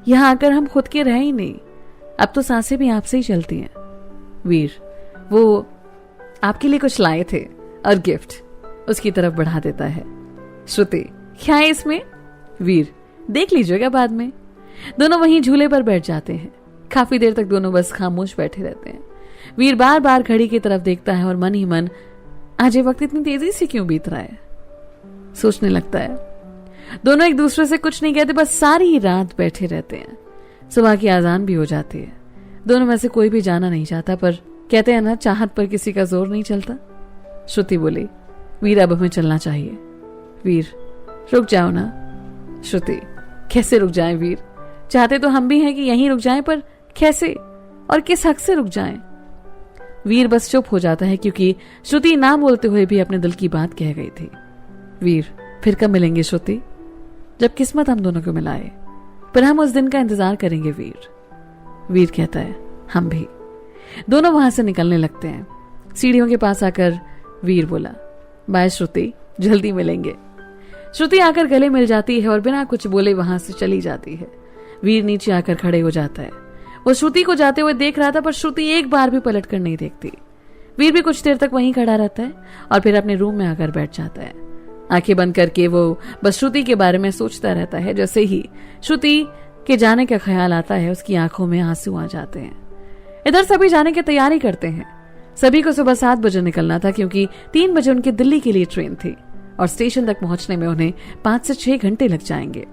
यहां आकर हम खुद के रहे ही नहीं, अब तो सांसें भी आपसे ही चलती हैं। वीर, वो आपके लिए कुछ लाए थे और गिफ्ट उसकी तरफ बढ़ा देता है। श्रुति, क्या है इसमें? वीर, देख लीजिएगा बाद में। दोनों वहीं झूले पर बैठ जाते हैं। काफी देर तक दोनों बस खामोश बैठे रहते हैं। वीर बार बार घड़ी की तरफ देखता है और मन ही मन आज ये वक्त इतनी तेजी से क्यों बीत रहा है सोचने लगता है। दोनों एक दूसरे से कुछ नहीं कहते, बस सारी रात बैठे रहते हैं। सुबह की आजान भी हो जाती है। दोनों में से कोई भी जाना नहीं चाहता, पर कहते हैं ना, चाहत पर किसी का जोर नहीं चलता। श्रुति बोली, वीर अब हमें चलना चाहिए। वीर, रुक जाओ ना। श्रुति, कैसे रुक जाएं वीर? चाहते तो हम भी हैं कि यहीं रुक जाएं, पर कैसे और किस हक से रुक जाएं? वीर बस चुप हो जाता है, क्योंकि श्रुति ना बोलते हुए भी अपने दिल की बात कह गई थी। वीर, फिर कब मिलेंगे श्रुति? जब किस्मत हम दोनों को मिलाए, पर हम उस दिन का इंतजार करेंगे वीर। वीर कहता है, हम भी। दोनों वहां से निकलने लगते हैं। सीढ़ियों के पास आकर वीर बोला, बाय श्रुति, जल्दी मिलेंगे। श्रुति आकर गले मिल जाती है और बिना कुछ बोले वहां से चली जाती है। वीर नीचे आकर खड़े हो जाता है। वो श्रुति को जाते हुए देख रहा था, पर श्रुति एक बार भी पलट कर नहीं देखती। वीर भी कुछ देर तक वहीं खड़ा रहता है और फिर अपने रूम में आकर बैठ जाता है। आंखें बंद करके वो बस श्रुति के बारे में सोचता रहता है। जैसे ही श्रुति के जाने का ख्याल आता है, उसकी आंखों में आंसू आ जाते हैं। इधर सभी जाने की तैयारी करते हैं। सभी को सुबह 7 बजे निकलना था, क्योंकि 3 बजे उनकी दिल्ली के लिए ट्रेन थी और स्टेशन तक पहुंचने में उन्हें 5 से 6 घंटे लग जाएंगे।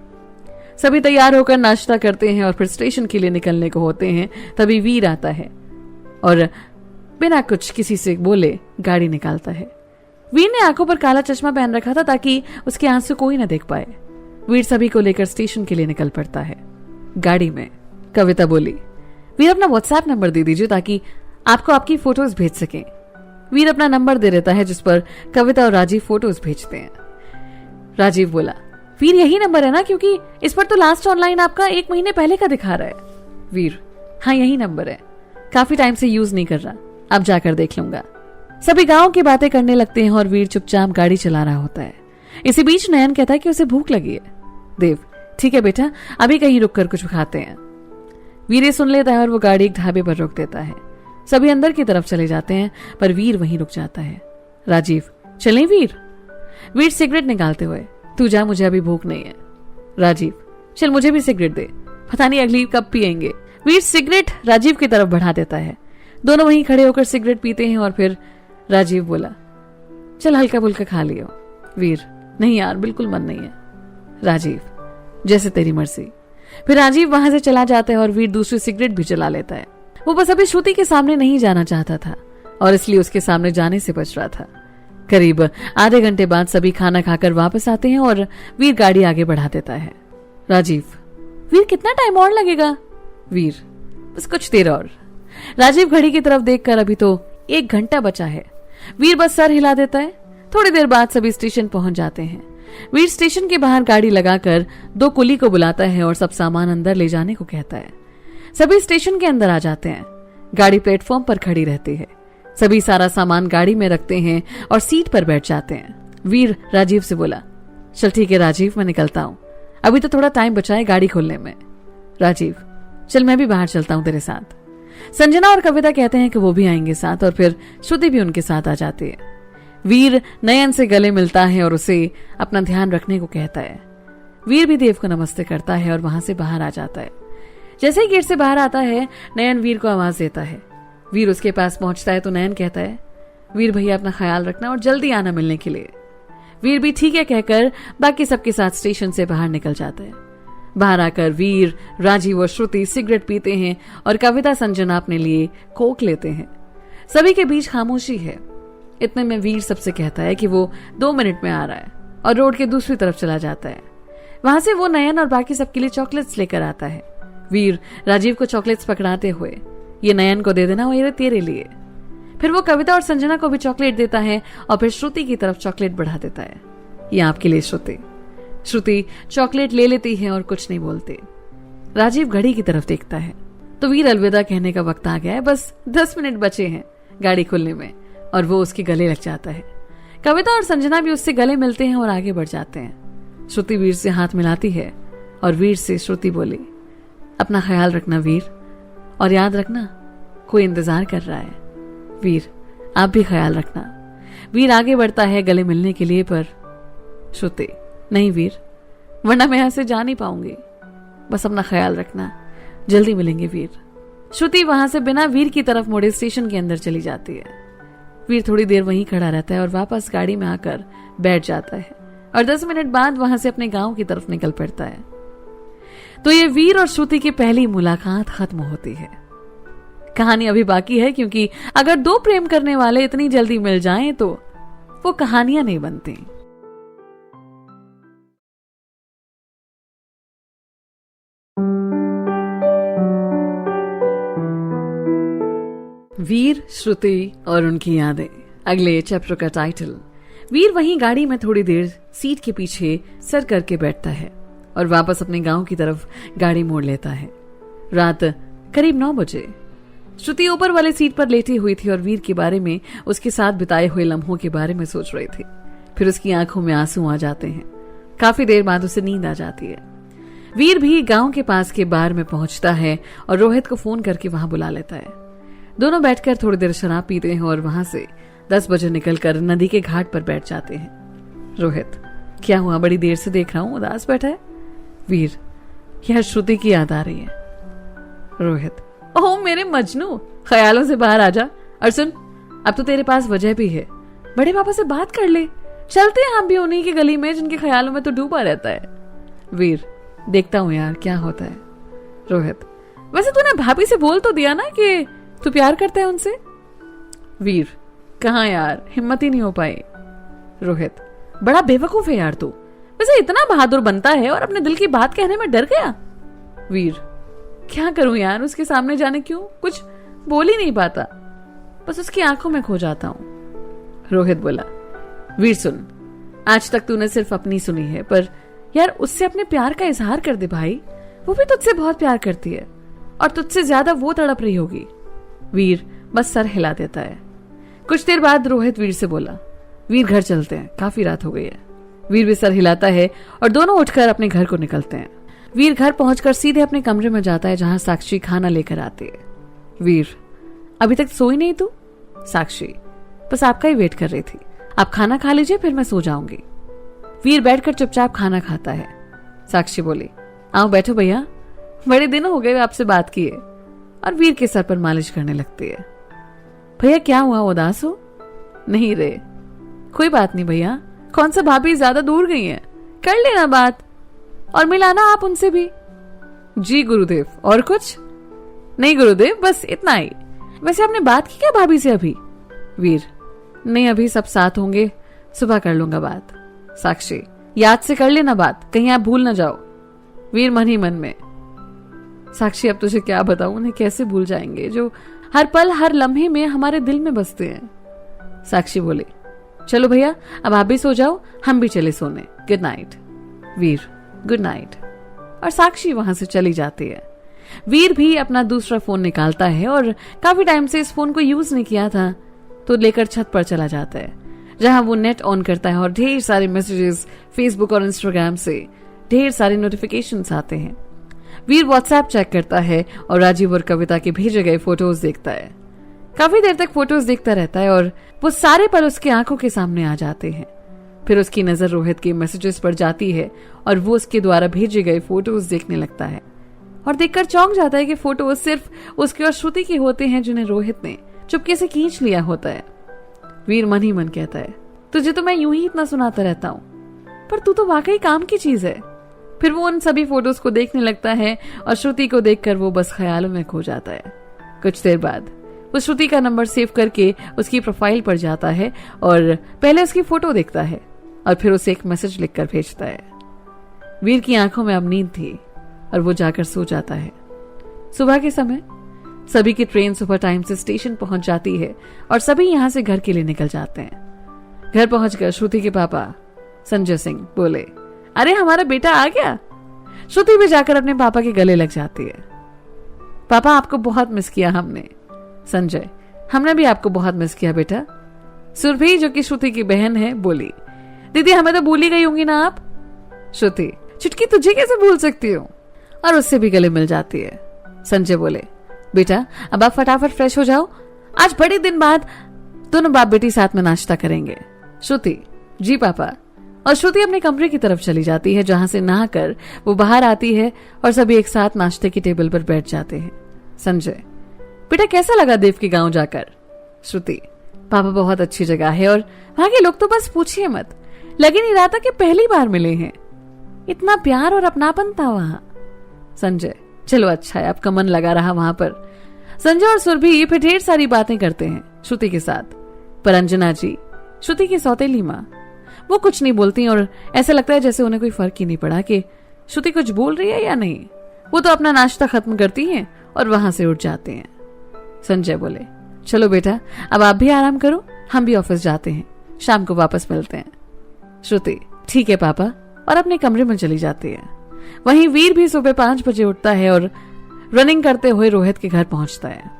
सभी तैयार होकर नाश्ता करते हैं और फिर स्टेशन के लिए निकलने को होते हैं। तभी वीर आता है और बिना कुछ किसी से बोले गाड़ी निकालता है। वीर ने आंखों पर काला चश्मा पहन रखा था ताकि उसके आंसू कोई न देख पाए। वीर सभी को लेकर स्टेशन के लिए निकल पड़ता है। गाड़ी में कविता बोली, वीर अपना व्हाट्सएप नंबर दे दीजिए ताकि आपको आपकी फोटोज भेज सकें। वीर अपना नंबर दे देता है, जिस पर कविता और राजीव फोटोज भेजते हैं। राजीव बोला, वीर यही नंबर है ना, क्योंकि इस पर तो लास्ट ऑनलाइन आपका 1 महीने पहले का दिखा रहा है। वीर, हाँ यही नंबर है, काफी टाइम से यूज नहीं कर रहा, अब जाकर देख लूंगा। सभी गांव की बातें करने लगते हैं और वीर चुपचाप गाड़ी चला रहा होता है। इसी बीच नयन कहता है कि उसे भूख लगी है। देव, ठीक है बेटा, अभी कहीं रुक कर कुछ खाते हैं। वीर सुन लेता है और वो गाड़ी एक ढाबे पर रोक देता है। सभी अंदर की तरफ चले जाते हैं, पर वीर वहीं रुक जाता है। राजीव, चलें वीर? वीर सिगरेट निकालते हुए, तू जा, मुझे अभी भूख नहीं है। राजीव, चल मुझे भी सिगरेट दे, पता नहीं अगली कब पिएंगे। वीर सिगरेट राजीव की तरफ बढ़ा देता है। दोनों वहीं खड़े होकर सिगरेट पीते हैं और फिर राजीव बोला, चल हल्का फुल्का खा लियो। वीर, नहीं यार, बिल्कुल मन नहीं है। राजीव, जैसे तेरी मर्जी। फिर राजीव वहां से चला जाता है और वीर दूसरी सिगरेट भी चला लेता है। वो बस अभी श्रुति के सामने नहीं जाना चाहता था और इसलिए उसके सामने जाने से बच रहा था। करीब आधे घंटे बाद सभी खाना खाकर वापस आते हैं और वीर गाड़ी आगे बढ़ा देता है। राजीव, वीर कितना टाइम और लगेगा? वीर, बस कुछ देर और। राजीव घड़ी की तरफ देखकर, अभी तो 1 घंटा बचा है। वीर बस सर हिला देता है। थोड़ी देर बाद सभी स्टेशन पहुंच जाते हैं। वीर स्टेशन के बाहर गाड़ी लगाकर 2 कुली को बुलाता है और सब सामान अंदर ले जाने को कहता है। सभी स्टेशन के अंदर आ जाते हैं। गाड़ी प्लेटफॉर्म पर खड़ी रहती है। सभी सारा सामान गाड़ी में रखते हैं और सीट पर बैठ जाते हैं। वीर राजीव से बोला, चल ठीक है राजीव, मैं निकलता हूं, अभी तो थोड़ा टाइम बचा है गाड़ी खोलने में। राजीव, चल मैं भी बाहर चलता हूं तेरे साथ। संजना और कविता कहते हैं कि वो भी आएंगे साथ और फिर श्रुति भी उनके साथ आ जाती है। वीर नयन से गले मिलता है और उसे अपना ध्यान रखने को कहता है। वीर भी देव को नमस्ते करता है और वहां से बाहर आ जाता है। जैसे ही गेट से बाहर आता है, नयन वीर को आवाज देता है। वीर उसके पास पहुंचता है तो नयन कहता है, वीर भैया अपना ख्याल रखना और जल्दी आना मिलने के लिए। वीर भी ठीक है कहकर बाकी सबके साथ स्टेशन से बाहर निकल जाता है। बाहर आकर वीर, राजीव और श्रुति सिगरेट पीते हैं और कविता संजना अपने लिए कोक लेते हैं। सभी के बीच खामोशी है। इतने में वीर सबसे कहता है कि वो 2 मिनट में आ रहा है और रोड के दूसरी तरफ चला जाता है। वहां से वो नयन और बाकी सबके लिए चॉकलेट्स लेकर आता है। वीर राजीव को चॉकलेट्स पकड़ाते हुए, ये नयन को दे देना, ये तेरे लिए। फिर वो कविता और संजना को भी चॉकलेट देता है और फिर श्रुति की तरफ चॉकलेट बढ़ा देता है, ये आपके लिए श्रुति। श्रुति चॉकलेट ले लेती है और कुछ नहीं बोलते। राजीव घड़ी की तरफ देखता है तो वीर अलविदा कहने का वक्त आ गया है, बस 10 मिनट बचे हैं गाड़ी खुलने में, और वो उसके गले लग जाता है। कविता और संजना भी उससे गले मिलते हैं और आगे बढ़ जाते हैं। श्रुति वीर से हाथ मिलाती है और वीर से श्रुति बोली, अपना ख्याल रखना वीर, और याद रखना कोई इंतजार कर रहा है। वीर, आप भी ख्याल रखना। वीर आगे बढ़ता है गले मिलने के लिए, पर श्रुति, नहीं वीर, वरना मैं यहां से जा नहीं पाऊंगी। बस अपना ख्याल रखना, जल्दी मिलेंगे वीर। श्रुति वहां से बिना वीर की तरफ मुड़े स्टेशन के अंदर चली जाती है। वीर थोड़ी देर वहीं खड़ा रहता है और वापस गाड़ी में आकर बैठ जाता है और 10 मिनट बाद वहां से अपने गांव की तरफ निकल पड़ता है। तो ये वीर और श्रुति की पहली मुलाकात खत्म होती है। कहानी अभी बाकी है, क्योंकि अगर दो प्रेम करने वाले इतनी जल्दी मिल जाएं तो वो कहानियां नहीं बनती। वीर, श्रुति और उनकी यादें, अगले चैप्टर का टाइटल। वीर वहीं गाड़ी में थोड़ी देर सीट के पीछे सर करके बैठता है और वापस अपने गांव की तरफ गाड़ी मोड़ लेता है। रात करीब 9 बजे। श्रुति ऊपर वाले सीट पर लेटी हुई थी और वीर के बारे में, उसके साथ बिताए हुए लम्हों के बारे में सोच रही थी। फिर उसकी आंखों में आंसू आ जाते हैं। काफी देर बाद उसे नींद आ जाती है। वीर भी गांव के पास के बार में पहुंचता है और रोहित को फोन करके वहां बुला लेता है। दोनों बैठकर थोड़ी देर शराब पीते हैं और वहां से 10 बजे निकलकर नदी के घाट पर बैठ जाते हैं। रोहित, क्या हुआ, बड़ी देर से देख रहा हूं उदास बैठा है। वीर, यह श्रुति की याद आ रही है। रोहित, ओह मेरे मजनू, ख्यालों से बाहर आजा। और सुन, अब तो तेरे पास वजह भी है, बड़े पापा से बात कर ले। चलते हैं हम भी उन्हीं की गली में जिनके ख्यालों में तो डूबा रहता है। वीर, देखता हूं यार क्या होता है। रोहित, वैसे तूने भाभी से बोल तो दिया ना कि तू प्यार करता है उनसे। वीर, कहाँ यार, हिम्मत ही नहीं हो पाई। रोहित, बड़ा बेवकूफ है यार तू, वैसे इतना बहादुर बनता है और अपने दिल की बात कहने में डर गया। वीर, क्या करूं यार, उसके सामने जाने क्यों कुछ बोल ही नहीं पाता, बस उसकी आंखों में खो जाता हूं। रोहित बोला, वीर सुन, आज तक तूने सिर्फ अपनी सुनी है, पर यार उससे अपने प्यार का इजहार कर दे भाई। वो भी तुझसे बहुत प्यार करती है और तुझसे ज्यादा वो तड़प रही होगी। वीर बस सर हिला देता है। कुछ देर बाद रोहित वीर से बोला, वीर घर चलते हैं, काफी रात हो गई है। वीर भी सर हिलाता है और दोनों उठकर अपने घर को निकलते हैं। वीर घर पहुंचकर सीधे अपने कमरे में जाता है जहां साक्षी खाना लेकर आती है। वीर, अभी तक सोई नहीं तू? साक्षी, बस आपका ही वेट कर रही थी, आप खाना खा लीजिए फिर मैं सो जाऊंगी। वीर बैठकर चुपचाप खाना खाता है। साक्षी बोली, आओ बैठो भैया, बड़े दिन हो गए आपसे बात किए, और वीर के सर पर मालिश करने लगती है। भैया क्या हुआ, उदास हो? नहीं रे, कोई बात नहीं भैया, कौन सा भाभी ज्यादा दूर गई है, कर लेना बात और मिलाना आप उनसे भी। जी गुरुदेव, और कुछ? नहीं गुरुदेव, बस इतना ही। वैसे आपने बात की क्या भाभी से अभी? वीर, नहीं अभी सब साथ होंगे, सुबह कर लूंगा बात। साक्षी, याद से कर लेना बात, कहीं आप भूल ना जाओ। वीर मन ही मन में, साक्षी अब तुझे क्या बताऊं, उन्हें कैसे भूल जाएंगे जो हर पल हर लम्हे में हमारे दिल में बसते हैं। साक्षी बोली, चलो भैया अब आप भी सो जाओ, हम भी चले सोने, गुड नाइट। वीर, गुड नाइट। और साक्षी वहां से चली जाती है। वीर भी अपना दूसरा फोन निकालता है और काफी टाइम से इस फोन को यूज नहीं किया था, तो लेकर छत पर चला जाता है, जहां वो नेट ऑन करता है और ढेर सारे मैसेजेस फेसबुक और इंस्टाग्राम से ढेर सारे नोटिफिकेशंस आते हैं। वीर व्हाट्सएप चेक करता है और राजीव और कविता के भेजे गए फोटोज देखता है। काफी देर तक फोटोज देखता रहता है और वो सारे पल उसकी आंखों के सामने आ जाते हैं। फिर उसकी नजर रोहित के मैसेजेस पर जाती है और वो उसके द्वारा भेजे गए फोटोज देखने लगता है और देखकर चौंक जाता है कि फोटोज सिर्फ उसके और श्रुति के होते हैं जिन्हें रोहित ने चुपके से खींच लिया होता है। वीर मन ही मन कहता है, तुझे तो मैं यूं ही इतना सुनाता रहता हूं, पर तू तो वाकई काम की चीज है। फिर वो उन सभी फोटोज को देखने लगता है और श्रुति को देखकर वो बस ख्यालों में खो जाता है। कुछ देर बाद वो श्रुति का नंबर सेव करके उसकी प्रोफाइल पर जाता है और पहले उसकी फोटो देखता है और फिर उसे एक मैसेज लिखकर भेजता है। वीर की आंखों में अब नींद थी और वो जाकर सो जाता है। सुबह के समय सभी की ट्रेन सुबह टाइम से स्टेशन पहुंच जाती है और सभी यहां से घर के लिए निकल जाते हैं। घर पहुंचकर श्रुति के पापा संजय सिंह बोले, अरे हमारा बेटा आ गया। श्रुति भी जाकर अपने पापा के गले लग जाती है। पापा आपको बहुत मिस किया हमने। संजय, हमने भी आपको बहुत मिस किया बेटा। सुरभि जो कि श्रुति की बहन है बोली, दीदी हमें तो भूल ही गई होंगी ना आप। श्रुति, चुटकी तुझे कैसे भूल सकती हूँ, और उससे भी गले मिल जाती है। संजय बोले, बेटा अब आप फटाफट फ्रेश हो जाओ, आज बड़े दिन बाद दोनों बाप बेटी साथ में नाश्ता करेंगे। श्रुति, जी पापा। और श्रुति अपने कमरे की तरफ चली जाती है, जहां से नहाकर वो बाहर आती है और सभी एक साथ नाश्ते की टेबल पर बैठ जाते हैं। संजय, बेटा कैसा लगा देव के गांव जाकर? श्रुति, पापा बहुत अच्छी जगह है और वहां के लोग तो बस पूछिए मत, लग ही नहीं रहा था कि पहली बार मिले हैं। इतना प्यार और अपनापन था वहां। संजय, चलो अच्छा है, आपका मन लगा रहा वहां पर। संजय और सुरभि फिर ढेर सारी बातें करते हैं श्रुति के साथ, पर अंजना जी, श्रुति की सौतेली माँ, वो कुछ नहीं बोलती और ऐसा लगता है जैसे उन्हें कोई फर्क ही नहीं पड़ा कि श्रुति कुछ बोल रही है या नहीं। वो तो अपना नाश्ता खत्म करती हैं और वहां से उठ जाते हैं। संजय बोले, चलो बेटा अब आप भी आराम करो, हम भी ऑफिस जाते हैं, शाम को वापस मिलते हैं। श्रुति, ठीक है पापा, और अपने कमरे में चली जाती है। वहीं वीर भी सुबह 5 बजे उठता है और रनिंग करते हुए रोहित के घर पहुंचता है।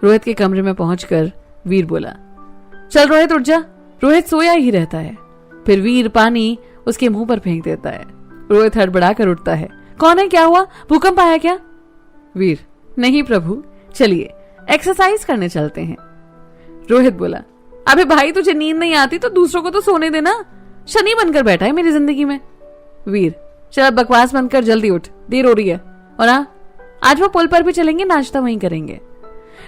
रोहित के कमरे में पहुंचकर वीर बोला, चल रोहित उठ जा। रोहित सोया ही रहता है। फिर वीर पानी उसके मुंह पर फेंक देता है। रोहित हड़बड़ा कर उठता है। कौन है, क्या हुआ, भूकंप आया क्या? वीर, नहीं प्रभु, चलिए एक्सरसाइज करने चलते हैं। रोहित बोला, अबे भाई तुझे नींद नहीं आती तो दूसरों को तो सोने देना, शनि बनकर बैठा है मेरी जिंदगी में। वीर, चल बकवास बंद कर, जल्दी उठ, देर हो रही है। और हाँ, आज वो पुल पर भी चलेंगे, नाश्ता वहीं करेंगे।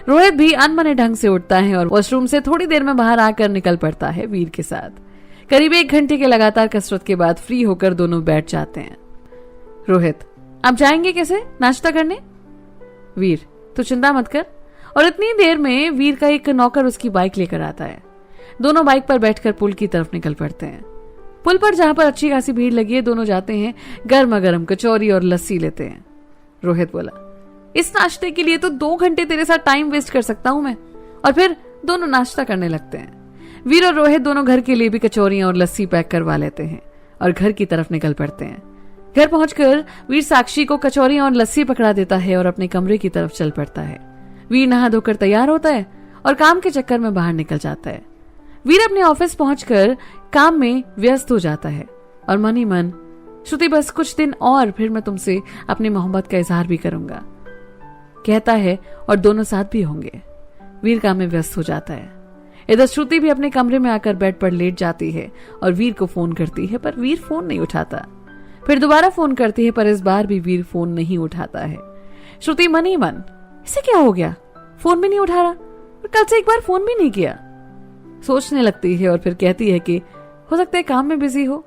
रोहित भी अनमने ढंग से उठता है और वॉशरूम से थोड़ी देर में बाहर आकर निकल पड़ता है वीर के साथ। करीब 1 घंटे के लगातार कसरत के बाद फ्री होकर दोनों बैठ जाते हैं। रोहित, अब जाएंगे कैसे नाश्ता करने? वीर, तो चिंता मत कर। और इतनी देर में वीर का एक नौकर उसकी बाइक लेकर आता है। दोनों बाइक पर बैठकर पुल की तरफ निकल पड़ते हैं। पुल पर जहां पर अच्छी खासी भीड़ लगी है, दोनों जाते हैं, गर्मा गर्म कचौरी और लस्सी लेते हैं। रोहित बोला, इस नाश्ते के लिए तो 2 घंटे तेरे साथ टाइम वेस्ट कर सकता हूं मैं। और फिर दोनों नाश्ता करने लगते हैं। वीर और रोहित दोनों घर के लिए भी कचौरियां और लस्सी पैक करवा लेते हैं और घर की तरफ निकल पड़ते हैं। घर पहुंचकर वीर साक्षी को कचौरियां और लस्सी पकड़ा देता है और अपने कमरे की तरफ चल पड़ता है। वीर नहा धोकर तैयार होता है और काम के चक्कर में बाहर निकल जाता है। वीर अपने ऑफिस पहुंचकर काम में व्यस्त हो जाता है और मन ही मन, श्रुति बस कुछ दिन और फिर मैं तुमसे अपनी मोहब्बत का इजहार भी करूंगा, कहता है और दोनों साथ भी होंगे। वीर काम में व्यस्त हो जाता है। इधर श्रुति भी अपने कमरे में आकर बेड पर लेट जाती है और वीर को फोन करती है, पर वीर फोन नहीं उठाता। फिर दोबारा फोन करती है, पर इस बार भी वीर फोन नहीं उठाता है। श्रुति मन ही मन, इसे क्या हो गया, फोन भी नहीं उठा रहा और कल से एक बार फोन भी नहीं किया, सोचने लगती है और फिर कहती है कि हो सकता है काम में बिजी हो,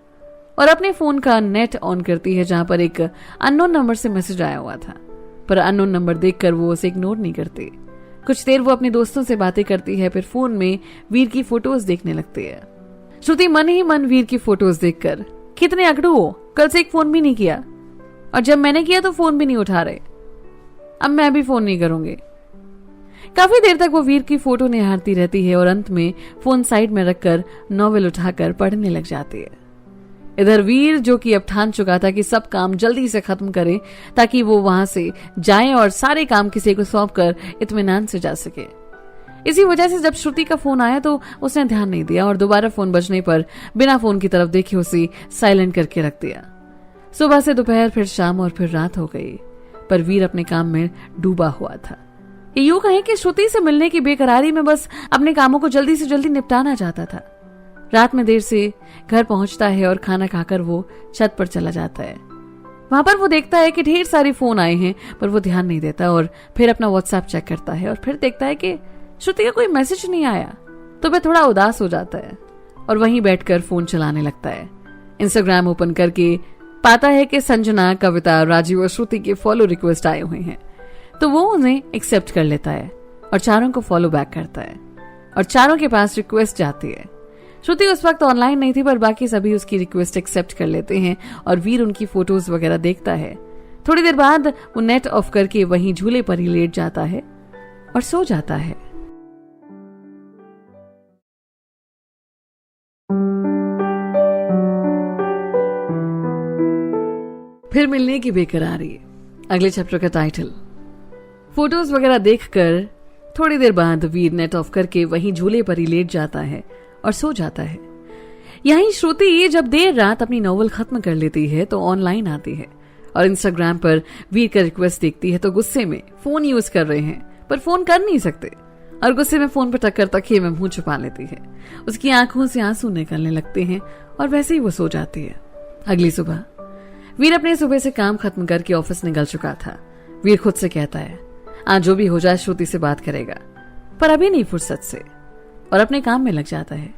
और अपने फोन का नेट ऑन करती है जहां पर एक अननोन नंबर से मैसेज आया हुआ था। पर अननोन नंबर देखकर वो उसे इग्नोर नहीं करती। कुछ देर वो अपने दोस्तों से बातें करती है, फिर फोन में वीर की फोटोज देखने लगती है। श्रुति मन ही मन वीर की फोटोज देखकर, कितने अकड़ू हो, कल से एक फोन भी नहीं किया, और जब मैंने किया तो फोन भी नहीं उठा रहे, अब मैं भी फोन नहीं करूंगी। काफी देर तक वो वीर की फोटो निहारती रहती है और अंत में फोन साइड में रखकर नॉवेल उठाकर पढ़ने लग जाती है। इधर वीर, जो कि अब ठान चुका था कि सब काम जल्दी से खत्म करे ताकि वो वहां से जाए और सारे काम किसी को सौंप कर इत्मीनान से जा सके, इसी वजह से जब श्रुति का फोन आया तो उसने ध्यान नहीं दिया और दोबारा फोन बजने पर बिना फोन की तरफ देखे उसे साइलेंट करके रख दिया। सुबह से दोपहर, फिर शाम और फिर रात हो गई, पर वीर अपने काम में डूबा हुआ था। ये यूं कहें कि श्रुति से मिलने की बेकरारी में बस अपने कामों को जल्दी से जल्दी निपटाना चाहता था। रात में देर से घर पहुंचता है और खाना खाकर वो छत पर चला जाता है। वहां पर वो देखता है कि ढेर सारे फोन आए हैं, पर वो ध्यान नहीं देता और फिर अपना व्हाट्सएप चेक करता है और फिर देखता है कि श्रुति का कोई मैसेज नहीं आया, तो वह थोड़ा उदास हो जाता है और वहीं बैठकर फोन चलाने लगता है। इंस्टाग्राम ओपन करके पाता है कि संजना, कविता, राजीव और श्रुति के फॉलो रिक्वेस्ट आए हुए हैं, तो वो उन्हें एक्सेप्ट कर लेता है और चारों को फॉलो बैक करता है और चारों के पास रिक्वेस्ट जाती है। श्रुति उस वक्त ऑनलाइन नहीं थी, पर बाकी सभी उसकी रिक्वेस्ट एक्सेप्ट कर लेते हैं और वीर उनकी फोटोज वगैरह देखता है। थोड़ी देर बाद वो नेट ऑफ करके वहीं झूले पर ही लेट जाता है और सो जाता है। फिर मिलने की बेकरारी, अगले चैप्टर का टाइटल। फोटोज वगैरह देखकर थोड़ी देर बाद वीर नेट ऑफ करके वहीं झूले पर ही लेट जाता है और सो जाता है। यहीं श्रुति जब देर रात अपनी नॉवल खत्म कर लेती है तो ऑनलाइन आती है और इंस्टाग्राम पर वीर का रिक्वेस्ट देखती है तो गुस्से में फोन यूज कर रहे हैं पर फोन कर नहीं सकते। और गुस्से में फोन पर टक्कर तकिए में मुंह छुपा लेती है। उसकी आंखों से आंसू निकलने लगते हैं और वैसे ही वो सो जाती है। अगली सुबह वीर अपने सुबह से काम खत्म करके ऑफिस निकल चुका था। वीर खुद से कहता है आज जो भी हो जाए श्रुति से बात करेगा, पर अभी नहीं फुर्सत से, और अपने काम में लग जाता है।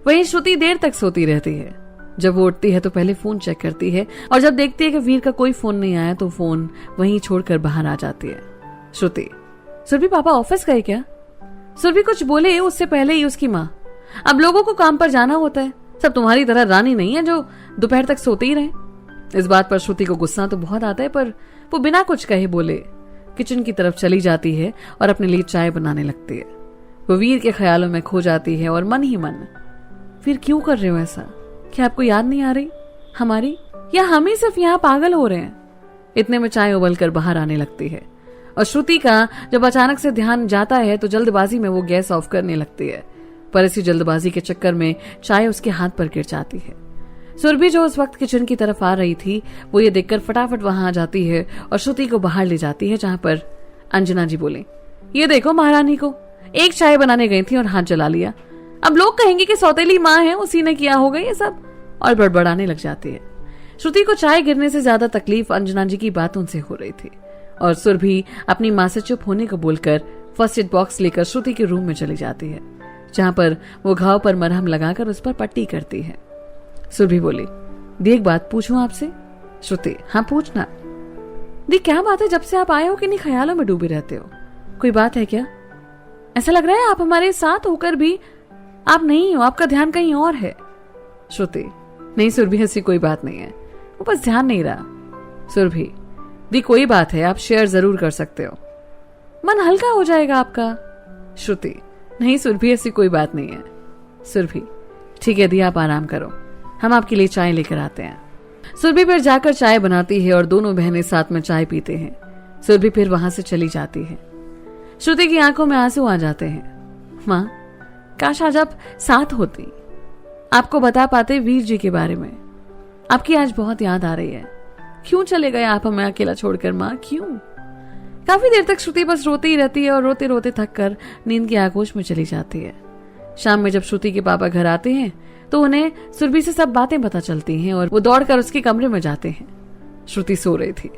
वहीं श्रुति देर तक सोती रहती है। जब वो उठती है तो पहले फोन चेक करती है और जब देखती है कि वीर का कोई फोन नहीं आया तो फोन वहीं छोड़कर बाहर आ जाती है। श्रुति, सुरभि पापा ऑफिस गए क्या? सुरभि कुछ बोले उससे पहले ही उसकी माँ, अब लोगों को काम पर जाना होता है, सब तुम्हारी तरह रानी नहीं है जो दोपहर तक सोते ही रहे। इस बात पर श्रुति को गुस्सा तो बहुत आता है, पर वो बिना कुछ कहे बोले किचन की तरफ चली जाती है और अपने लिए चाय बनाने लगती है। वो वीर के ख्यालों में खो जाती है और मन ही मन, वीर क्यों कर रहे हो ऐसा? क्या आपको याद नहीं आ रही हमारी, या हम ही सिर्फ यहाँ पागल हो रहे हैं? इतने में चाय उबल कर बाहर आने लगती है और श्रुति का जब अचानक से ध्यान जाता है तो जल्दबाजी में वो गैस ऑफ करने लगती है, पर इसी जल्दबाजी के चक्कर में चाय उसके हाथ पर गिर जाती है। सुरभि जो उस वक्त किचन की तरफ आ रही थी वो ये देखकर फटाफट वहां आ जाती है और श्रुति को बाहर ले जाती है, जहां पर अंजना जी बोले, ये देखो महारानी को एक चाय बनाने गई थी और हाथ जला लिया, अब लोग कहेंगे कि सौतेली माँ है, उसी ने किया होगा ये सब, और बड़बड़ाने लग जाती है। श्रुति को चाय गिरने से ज्यादा तकलीफ अंजना जी की बातों से हो रही थी और सुरभि अपनी माँ से चुप होने को बोलकर फर्स्ट एड बॉक्स लेकर श्रुति के रूम में चली जाती है, जहां पर वो घाव पर मरहम लगाकर उस पर पट्टी करती है। सुरभि बोली, दी एक बात पूछूं आपसे? श्रुति, हाँ पूछना। दी क्या बात है, जब से आप आए हो किन्हीं ख्यालों में डूबे रहते हो, कोई बात है क्या? ऐसा लग रहा है आप हमारे साथ होकर भी आप नहीं हो, आपका ध्यान कहीं और है। श्रुति, नहीं सुरभि ऐसी कोई बात नहीं है, वो बस ध्यान नहीं रहा। सुरभि, दी कोई बात है, आप शेयर जरूर कर सकते हो, मन हल्का हो जाएगा आपका। श्रुति, नहीं सुरभि ऐसी कोई बात नहीं है। सुरभि, ठीक है दी आप आराम करो, हम आपके लिए चाय लेकर आते हैं। सुरभि फिर जाकर चाय बनाती है और दोनों बहनें साथ में चाय पीते हैं। सुरभि फिर वहां से चली जाती है। श्रुति की आंखों में आंसू आ जाते हैं। माँ, काश आज आप साथ होती, आपको बता पाते वीर जी के बारे में, आपकी आज बहुत याद आ रही है। क्यों चले गए आप हमें अकेला छोड़कर माँ, क्यों? काफी देर तक श्रुति बस रोती ही रहती है और रोते रोते थक कर नींद के आगोश में चली जाती है। शाम में जब श्रुति के पापा घर आते हैं तो उन्हें सुरभि से सब बातें पता चलती हैं और वो दौड़कर उसके कमरे में जाते हैं। श्रुति सो रही थी।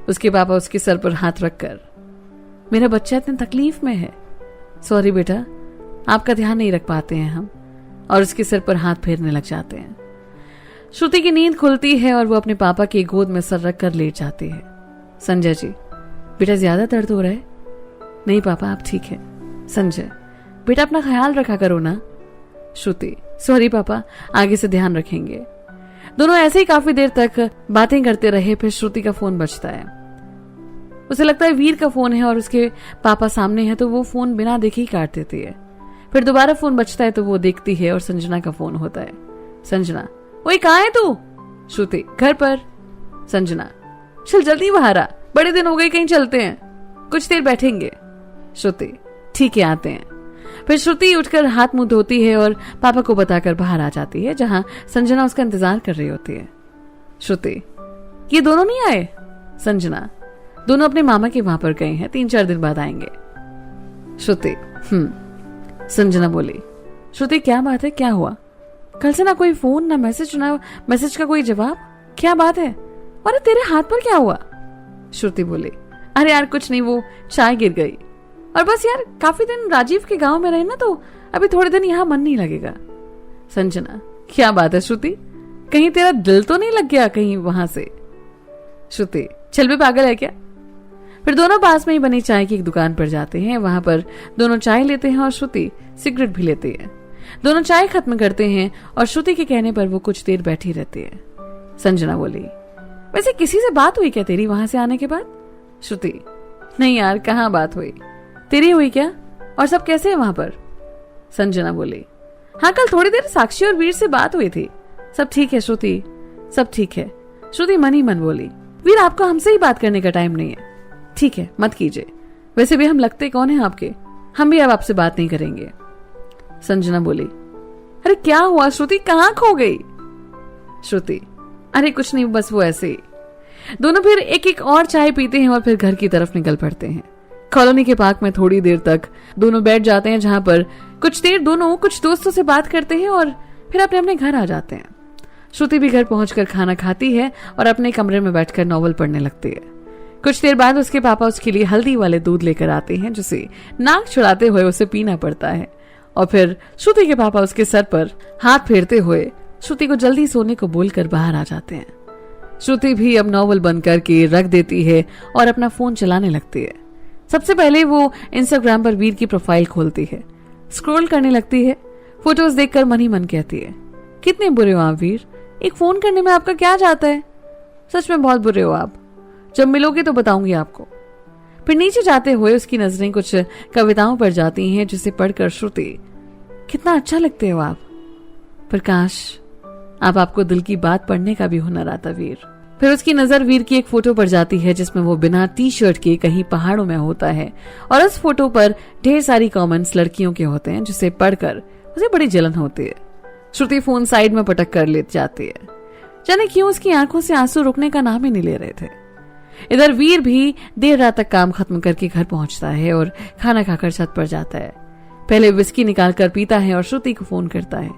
उसके पापा उसके सर पर हाथ रखकर, मेरा बच्चा इतनी तकलीफ में है, सॉरी बेटा, आपका ध्यान नहीं रख पाते हैं हम, और उसके सिर पर हाथ फेरने लग जाते हैं। श्रुति की नींद खुलती है और वो अपने पापा की गोद में सर रखकर लेट जाती है। संजय जी, बेटा ज्यादा दर्द हो रहा है? नहीं पापा आप ठीक है। संजय, बेटा अपना ख्याल रखा करो ना। श्रुति, सॉरी पापा, आगे से ध्यान रखेंगे। दोनों ऐसे ही काफी देर तक बातें करते रहे। फिर श्रुति का फोन बजता है। उसे लगता है वीर का फोन है और उसके पापा सामने है, तो वो फोन बिना देखे ही काट देती है। फिर दोबारा फोन बजता है तो वो देखती है और संजना का फोन होता है। संजना, वही कहाँ है तू? श्रुति, घर पर। संजना, चल जल्दी बाहर आ, बड़े दिन हो गए, कहीं चलते हैं, कुछ देर बैठेंगे। श्रुति, ठीक है आते हैं। फिर श्रुति उठकर हाथ मुंह धोती है और पापा को बताकर बाहर आ जाती है, जहां संजना उसका इंतजार कर रही होती है। श्रुति, ये दोनों नहीं आए? संजना, दोनों अपने मामा के वहां पर गए हैं, 3-4 दिन बाद आएंगे। श्रुति, संजना बोली, श्रुति क्या बात है, क्या हुआ? कल से ना कोई फोन, ना मैसेज का कोई जवाब, क्या बात है? अरे तेरे हाथ पर क्या हुआ? श्रुति बोली, अरे यार कुछ नहीं, वो चाय गिर गई, और बस यार काफी दिन राजीव के गांव में रहे ना, तो अभी थोड़े दिन यहाँ मन नहीं लगेगा। संजना, क्या बात है श्रुति, कहीं तेरा दिल तो नहीं लग गया कहीं वहां से? श्रुति, चल भी पागल है क्या? फिर दोनों पास में ही बनी चाय की एक दुकान पर जाते हैं। वहां पर दोनों चाय लेते हैं और श्रुति सिगरेट भी लेती है। दोनों चाय खत्म करते हैं और श्रुति के कहने पर वो कुछ देर बैठी रहती है। संजना बोली, वैसे किसी से बात हुई क्या तेरी वहां से आने के बाद? श्रुति, नहीं यार कहाँ बात हुई, तेरी हुई क्या? और सब कैसे है वहां पर? संजना बोली, हाँ कल थोड़ी देर साक्षी और वीर से बात हुई थी, सब ठीक है श्रुति, सब ठीक है। श्रुति मन ही मन बोली, वीर आपको हमसे ही बात करने का टाइम नहीं है, ठीक है मत कीजिए, वैसे भी हम लगते कौन है आपके, हम भी अब आपसे बात नहीं करेंगे। संजना बोली, अरे क्या हुआ श्रुति, कहाँ खो गई? श्रुति, अरे कुछ नहीं, बस वो ऐसे ही। दोनों फिर एक एक और चाय पीते हैं और फिर घर की तरफ निकल पड़ते हैं। कॉलोनी के पार्क में थोड़ी देर तक दोनों बैठ जाते हैं, जहां पर कुछ देर दोनों कुछ दोस्तों से बात करते हैं और फिर अपने अपने घर आ जाते हैं। श्रुति भी घर पहुंचकर खाना खाती है और अपने कमरे में बैठकर नॉवल पढ़ने लगती है। कुछ देर बाद उसके पापा उसके लिए हल्दी वाले दूध लेकर आते हैं, जिसे नाक चढ़ाते हुए उसे पीना पड़ता है। और फिर श्रुति के पापा उसके सर पर हाथ फेरते हुए श्रुति को जल्दी सोने को बोलकर बाहर आ जाते हैं। श्रुति भी अब नॉवल बंद करके रख देती है और अपना फोन चलाने लगती है। सबसे पहले वो इंस्टाग्राम पर वीर की प्रोफाइल खोलती है, स्क्रॉल करने लगती है। फोटोज देखकर मन ही मन कहती है, कितने बुरे हो आप वीर, एक फोन करने में आपका क्या जाता है, सच में बहुत बुरे हो आप, जब मिलोगे तो बताऊंगी आपको। फिर नीचे जाते हुए उसकी नजरें कुछ कविताओं पर जाती हैं, जिसे पढ़कर श्रुति, कितना अच्छा लगते हो आप, पर काश आपको दिल की बात पढ़ने का भी हुनर आता वीर। फिर उसकी नजर वीर की एक फोटो पर जाती है, जिसमें वो बिना टी शर्ट के कहीं पहाड़ों में होता है और उस फोटो पर ढेर सारी कमेंट्स लड़कियों के होते हैं, जिसे पढ़कर उसे बड़ी जलन होती है। श्रुति फोन साइड में पटक कर ले जाती है। जाने क्यों उसकी आंखों से आंसू रुकने का नाम ही नहीं ले रहे थे। इधर वीर भी देर रात तक काम खत्म करके घर पहुंचता है और खाना खाकर छत पर जाता है। पहले विस्की निकालकर पीता है और श्रुति को फोन करता है,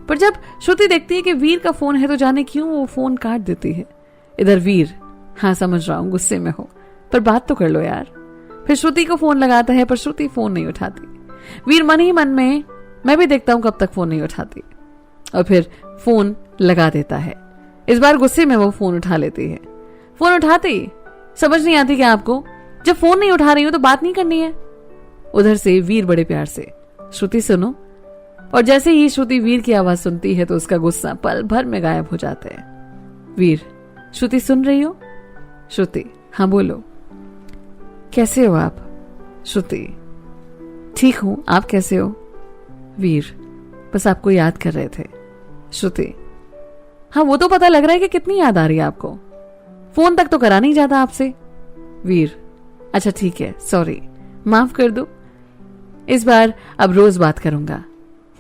पर जब श्रुति देखती है कि वीर का फोन है तो जाने क्यों वो फोन काट देती है। इधर वीर, हाँ समझ रहा हूं गुस्से में हो, पर बात तो कर लो यार। फिर श्रुति को फोन लगाता है, पर श्रुति फोन नहीं उठाती। वीर मन ही मन में, मैं भी देखता हूं कब तक फोन नहीं उठाती, और फिर फोन लगा देता है। इस बार गुस्से में वो फोन उठा लेती है। फोन उठाते ही, समझ नहीं आती क्या आपको, जब फोन नहीं उठा रही हो तो बात नहीं करनी है। उधर से वीर बड़े प्यार से, श्रुति सुनो। और जैसे ही श्रुति वीर की आवाज सुनती है तो उसका गुस्सा पल भर में गायब हो जाता है। वीर, श्रुति सुन रही हो? श्रुति, हाँ बोलो। कैसे हो आप? श्रुति, ठीक हूं, आप कैसे हो? वीर, बस आपको याद कर रहे थे। श्रुति, हाँ वो तो पता लग रहा है कि कितनी याद आ रही है आपको, फोन तक तो करा नहीं जाता आपसे। वीर, अच्छा ठीक है, सॉरी, माफ कर दो, इस बार अब रोज बात करूंगा,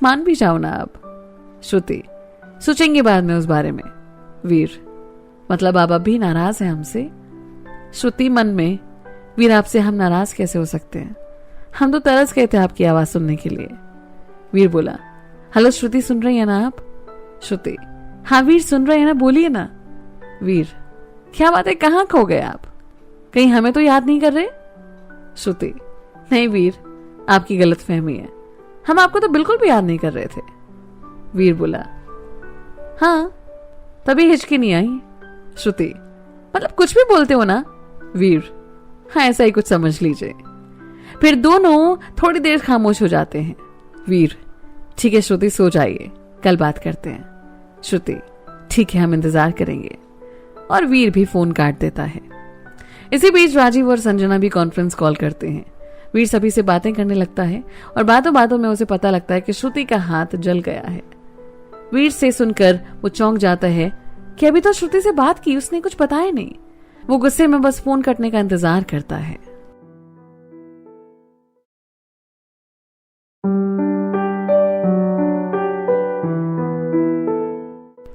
मान भी जाओ ना आप। श्रुति, सोचेंगे बाद में उस बारे में। वीर, मतलब आप अब भी नाराज हैं हमसे? श्रुति मन में, वीर आपसे हम नाराज कैसे हो सकते हैं, हम तो तरस गए थे आपकी आवाज सुनने के लिए। वीर बोला, हेलो श्रुति, सुन रही है ना आप? श्रुति, हाँ वीर सुन रहे हैं ना, बोलिए ना। वीर, क्या बात है, कहाँ खो गए आप, कहीं हमें तो याद नहीं कर रहे? श्रुति, नहीं वीर, आपकी गलतफहमी है, हम आपको तो बिल्कुल भी याद नहीं कर रहे थे। वीर बोला, हाँ तभी हिचकी नहीं आई। श्रुति, मतलब कुछ भी बोलते हो ना? वीर, हाँ ऐसा ही कुछ समझ लीजिए। फिर दोनों थोड़ी देर खामोश हो जाते हैं। वीर, ठीक है श्रुति, सो जाइए, कल बात करते हैं। श्रुति, ठीक है, हम इंतजार करेंगे। और वीर भी फोन काट देता है। इसी बीच राजीव और संजना भी कॉन्फ्रेंस कॉल करते हैं। वीर सभी से बातें करने लगता है और बातों बातों में उसे पता लगता है कि श्रुति का हाथ जल गया है। वीर से सुनकर वो चौंक जाता है कि अभी तो श्रुति से बात की, उसने कुछ बताया नहीं। वो गुस्से में बस फोन कटने का इंतजार करता है।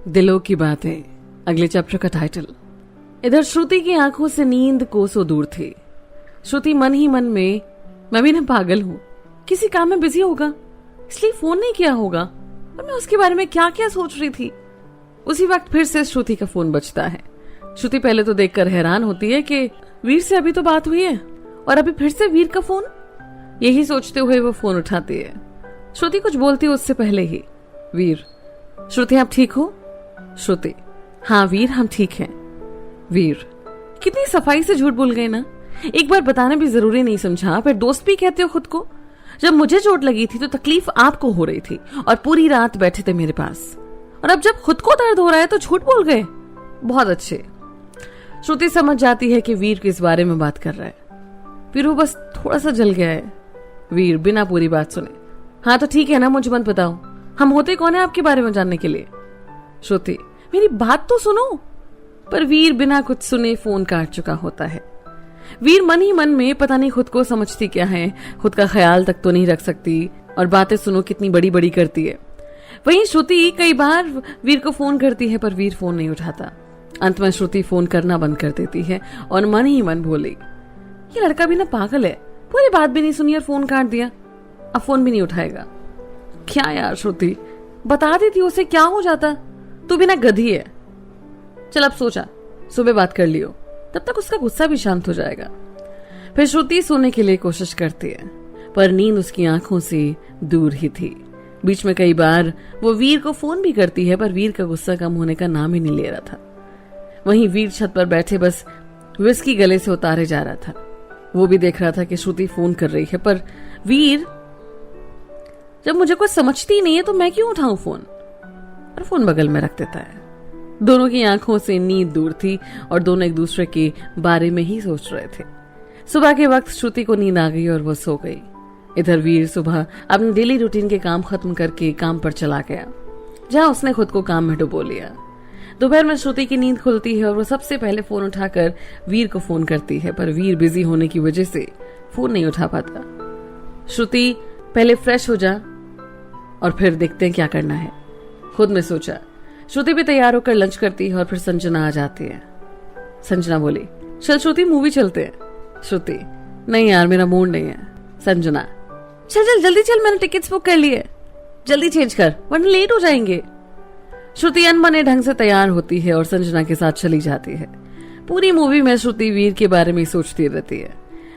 दिलों की बातें, अगले चैप्टर का टाइटल। इधर श्रुति की आंखों से नींद कोसों दूर थी। श्रुति मन ही मन में, मैं भी ना पागल हूं, किसी काम में बिजी होगा इसलिए फोन नहीं किया होगा, और मैं उसके बारे में क्या क्या सोच रही थी। उसी वक्त फिर से श्रुति का फोन बजता है। श्रुति पहले तो देखकर हैरान होती है कि वीर से अभी तो बात हुई है और अभी फिर से वीर का फोन। यही सोचते हुए वो फोन उठाती है। श्रुति कुछ बोलती है उससे पहले ही, वीर, श्रुति आप ठीक हो? श्रुति, हाँ वीर हम ठीक हैं। वीर, कितनी सफाई से झूठ बोल गए ना, एक बार बताना भी जरूरी नहीं समझा, फिर दोस्त भी कहते हो खुद को। जब मुझे चोट लगी थी तो तकलीफ आपको हो रही थी और पूरी रात बैठे थे मेरे पास, और अब जब खुद को दर्द हो रहा है तो झूठ बोल गए। बहुत अच्छे। श्रुति समझ जाती है कि वीर किस बारे में बात कर रहा है। वीर वो बस थोड़ा सा जल गया है। वीर बिना पूरी बात सुने, हाँ तो ठीक है ना, मुझे मत बताओ, हम होते कौन है आपके बारे में जानने के लिए। श्रुति, मेरी बात तो सुनो। पर वीर बिना कुछ सुने फोन काट चुका होता है। वीर मन ही मन में पता नहीं खुद को समझती क्या है, खुद का ख्याल तक तो नहीं रख सकती और बातें सुनो कितनी बड़ी बड़ी करती है। वहीं श्रुति कई बार वीर को फोन करती है पर वीर फोन नहीं उठाता। अंत में श्रुति फोन करना बंद कर देती है और मन ही मन बोली, ये लड़का भी ना पागल है, पूरी बात भी नहीं सुनी और फोन काट दिया। अब फोन भी नहीं उठाएगा। क्या यार श्रुति, बता देती उसे, क्या हो जाता? तू भी ना गधी है। चल अब सोचा, सुबह बात कर लियो, तब तक उसका गुस्सा भी शांत हो जाएगा। फिर श्रुति सोने के लिए कोशिश करती है, पर नींद उसकी आंखों से दूर ही थी। बीच में कई बार वो वीर को फोन भी करती है, पर वीर का गुस्सा कम होने का नाम ही नहीं ले रहा था। वहीं वीर छत पर बैठे बस विस्की गले से उतारे जा रहा था। वो भी देख रहा था कि श्रुति फोन कर रही है, पर वीर, जब मुझे कुछ समझती नहीं है तो मैं क्यों उठाऊं फोन? और फोन बगल में रख देता है। दोनों की आंखों से नींद दूर थी और दोनों एक दूसरे के बारे में ही सोच रहे थे। सुबह के वक्त श्रुति को नींद आ गई और वो सो गई। इधर वीर सुबह अपने डेली रूटीन के काम खत्म करके काम पर चला गया, जहां उसने खुद को काम में डुबो लिया। दोपहर में श्रुति की नींद खुलती है और वो सबसे पहले फोन उठाकर वीर को फोन करती है, पर वीर बिजी होने की वजह से फोन नहीं उठा पाता। श्रुति, पहले फ्रेश हो जा और फिर देखते हैं क्या करना है, खुद में सोचा। श्रुति भी तैयार होकर लंच करती है और फिर संजना आ जाती है। संजना बोली, चल श्रुति मूवी चलते हैं। श्रुति, नहीं यार मेरा मूड नहीं है। संजना, चल चल जल्दी चल, मैंने टिकट्स बुक कर लिए, जल्दी चेंज कर वरना लेट हो जाएंगे। श्रुति अनबने ढंग से तैयार होती है और संजना के साथ चली जाती है। पूरी मूवी में श्रुति वीर के बारे में सोचती रहती है।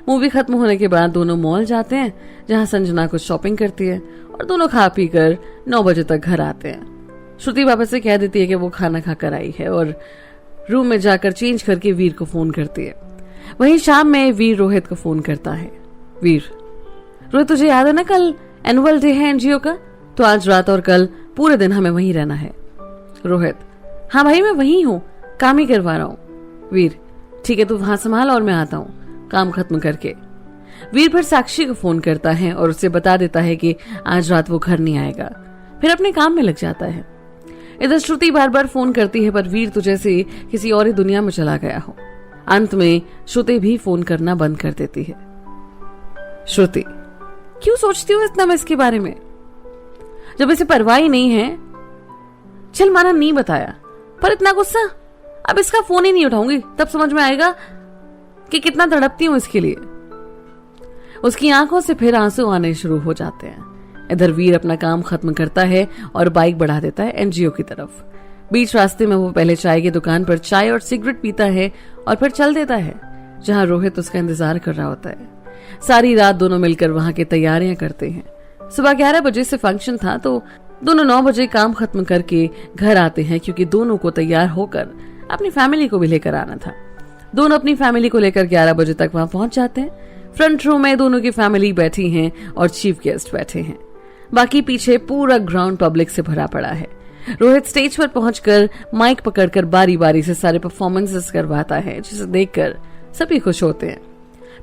मूवी खत्म होने के बाद दोनों मॉल जाते हैं, जहां संजना कुछ शॉपिंग करती है और दोनों खा पी कर 9 बजे तक घर आते हैं। श्रुति वापस से कह देती है कि वो खाना खाकर आई है और रूम में जाकर चेंज करके वीर को फोन करती है। वहीं शाम में वीर रोहित को फोन करता है। वीर, रोहित तुझे याद है ना कल एनुअल डे है एनजीओ का, तो आज रात और कल पूरे दिन हमें वहीं रहना है। रोहित, हाँ भाई मैं वहीं हूँ, काम ही करवा रहा हूँ। वीर, ठीक है तू वहां संभाल और मैं आता हूँ काम खत्म करके। वीर फिर साक्षी को फोन करता है और उसे बता देता है कि आज रात वो घर नहीं आएगा, फिर अपने काम में लग जाता है। इधर श्रुति बार बार फोन करती है, पर वीर तो जैसे किसी और ही दुनिया में चला गया हो। अंत में श्रुति भी फोन करना बंद कर देती है। श्रुति, क्यों सोचती हो इतना मैं इसके बारे में, जब इसे परवाह ही नहीं है? चल माना नहीं बताया, पर इतना गुस्सा, अब इसका फोन ही नहीं उठाऊंगी, तब समझ में आएगा कि कितना तड़पती हूं इसके लिए। उसकी आंखों से फिर आंसू आने शुरू हो जाते हैं। इधर वीर अपना काम खत्म करता है और बाइक बढ़ा देता है एनजीओ की तरफ। बीच रास्ते में वो पहले चाय की दुकान पर चाय और सिगरेट पीता है और फिर चल देता है, जहां रोहित उसका इंतजार कर रहा होता है। सारी रात दोनों मिलकर वहां की तैयारियां करते हैं। सुबह 11 बजे से फंक्शन था, तो दोनों 9 बजे काम खत्म करके घर आते हैं, क्योंकि दोनों को तैयार होकर अपनी फैमिली को भी लेकर आना था। दोनों अपनी फैमिली को लेकर 11 बजे तक वहां पहुंच जाते हैं। फ्रंट रो में दोनों की फैमिली बैठी हैं और चीफ गेस्ट बैठे हैं। बाकी पीछे पूरा ग्राउंड पब्लिक से भरा पड़ा है। रोहित स्टेज पर पहुंचकर माइक पकड़कर बारी बारी से सारे परफॉर्मेंसेस करवाता है, जिसे देखकर सभी खुश होते हैं।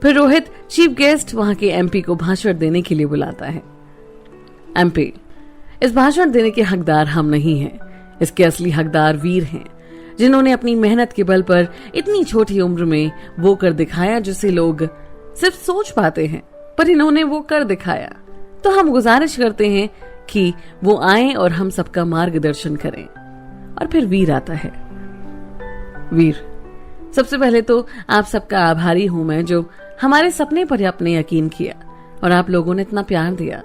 फिर रोहित चीफ गेस्ट वहां के एमपी को भाषण देने के लिए बुलाता है। एमपी, इस भाषण देने के हकदार हम नहीं हैं, इसके असली हकदार वीर हैं, जिन्होंने अपनी मेहनत के बल पर इतनी छोटी उम्र में वो कर दिखाया जिसे लोग सिर्फ सोच पाते हैं, पर इन्होंने वो कर दिखाया। तो हम गुजारिश करते हैं कि वो आए और हम सबका मार्गदर्शन करें। और फिर वीर आता है। वीर, सबसे पहले तो आप सबका आभारी हूं मैं, जो हमारे सपने पर आपने यकीन किया और आप लोगों ने इतना प्यार दिया,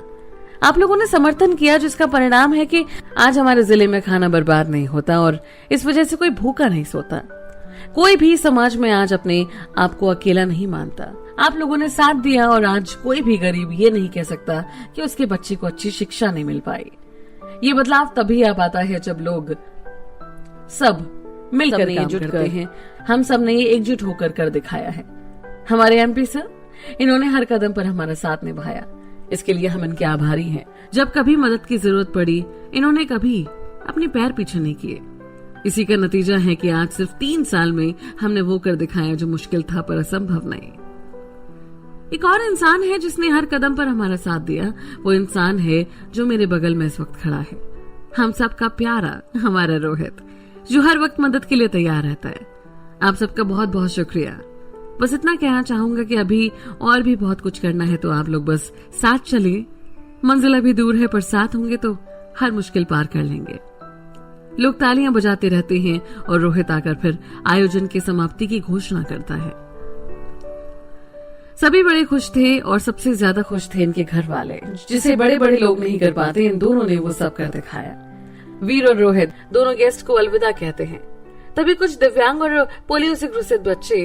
आप लोगों ने समर्थन किया, जिसका परिणाम है कि आज हमारे जिले में खाना बर्बाद नहीं होता और इस वजह से कोई भूखा नहीं सोता। कोई भी समाज में आज अपने आप को अकेला नहीं मानता। आप लोगों ने साथ दिया और आज कोई भी गरीब ये नहीं कह सकता कि उसके बच्चे को अच्छी शिक्षा नहीं मिल पाई। ये बदलाव तभी आ पाता है जब लोग सब मिलकर एकजुट करते हैं। हम सब ने ये एकजुट होकर कर दिखाया है। हमारे एमपी सर, इन्होंने हर कदम पर हमारा साथ निभाया, इसके लिए हम इनके आभारी हैं। जब कभी मदद की जरूरत पड़ी, इन्होंने कभी अपने पैर पीछे नहीं किए। इसी का नतीजा है कि आज सिर्फ 3 साल में हमने वो कर दिखाया जो मुश्किल था पर असंभव नहीं। एक और इंसान है जिसने हर कदम पर हमारा साथ दिया। वो इंसान है जो मेरे बगल में इस वक्त खड़ा है, हम सबका प्यारा हमारा रोहित, जो हर वक्त मदद के लिए तैयार रहता है। आप सबका बहुत बहुत शुक्रिया। बस इतना कहना चाहूंगा कि अभी और भी बहुत कुछ करना है, तो आप लोग बस साथ चलिए। मंजिल अभी दूर है, पर साथ होंगे तो हर मुश्किल पार कर लेंगे। लोग तालियां बजाते रहते हैं और रोहित आकर फिर आयोजन की समाप्ति की घोषणा करता है। सभी बड़े खुश थे और सबसे ज्यादा खुश थे इनके घर वाले, जिसे बड़े बड़े लोग नहीं कर पाते, इन दोनों ने वो सब कर दिखाया। वीर और रोहित दोनों गेस्ट को अलविदा कहते हैं। तभी कुछ दिव्यांग और पोलियो से ग्रसित बच्चे,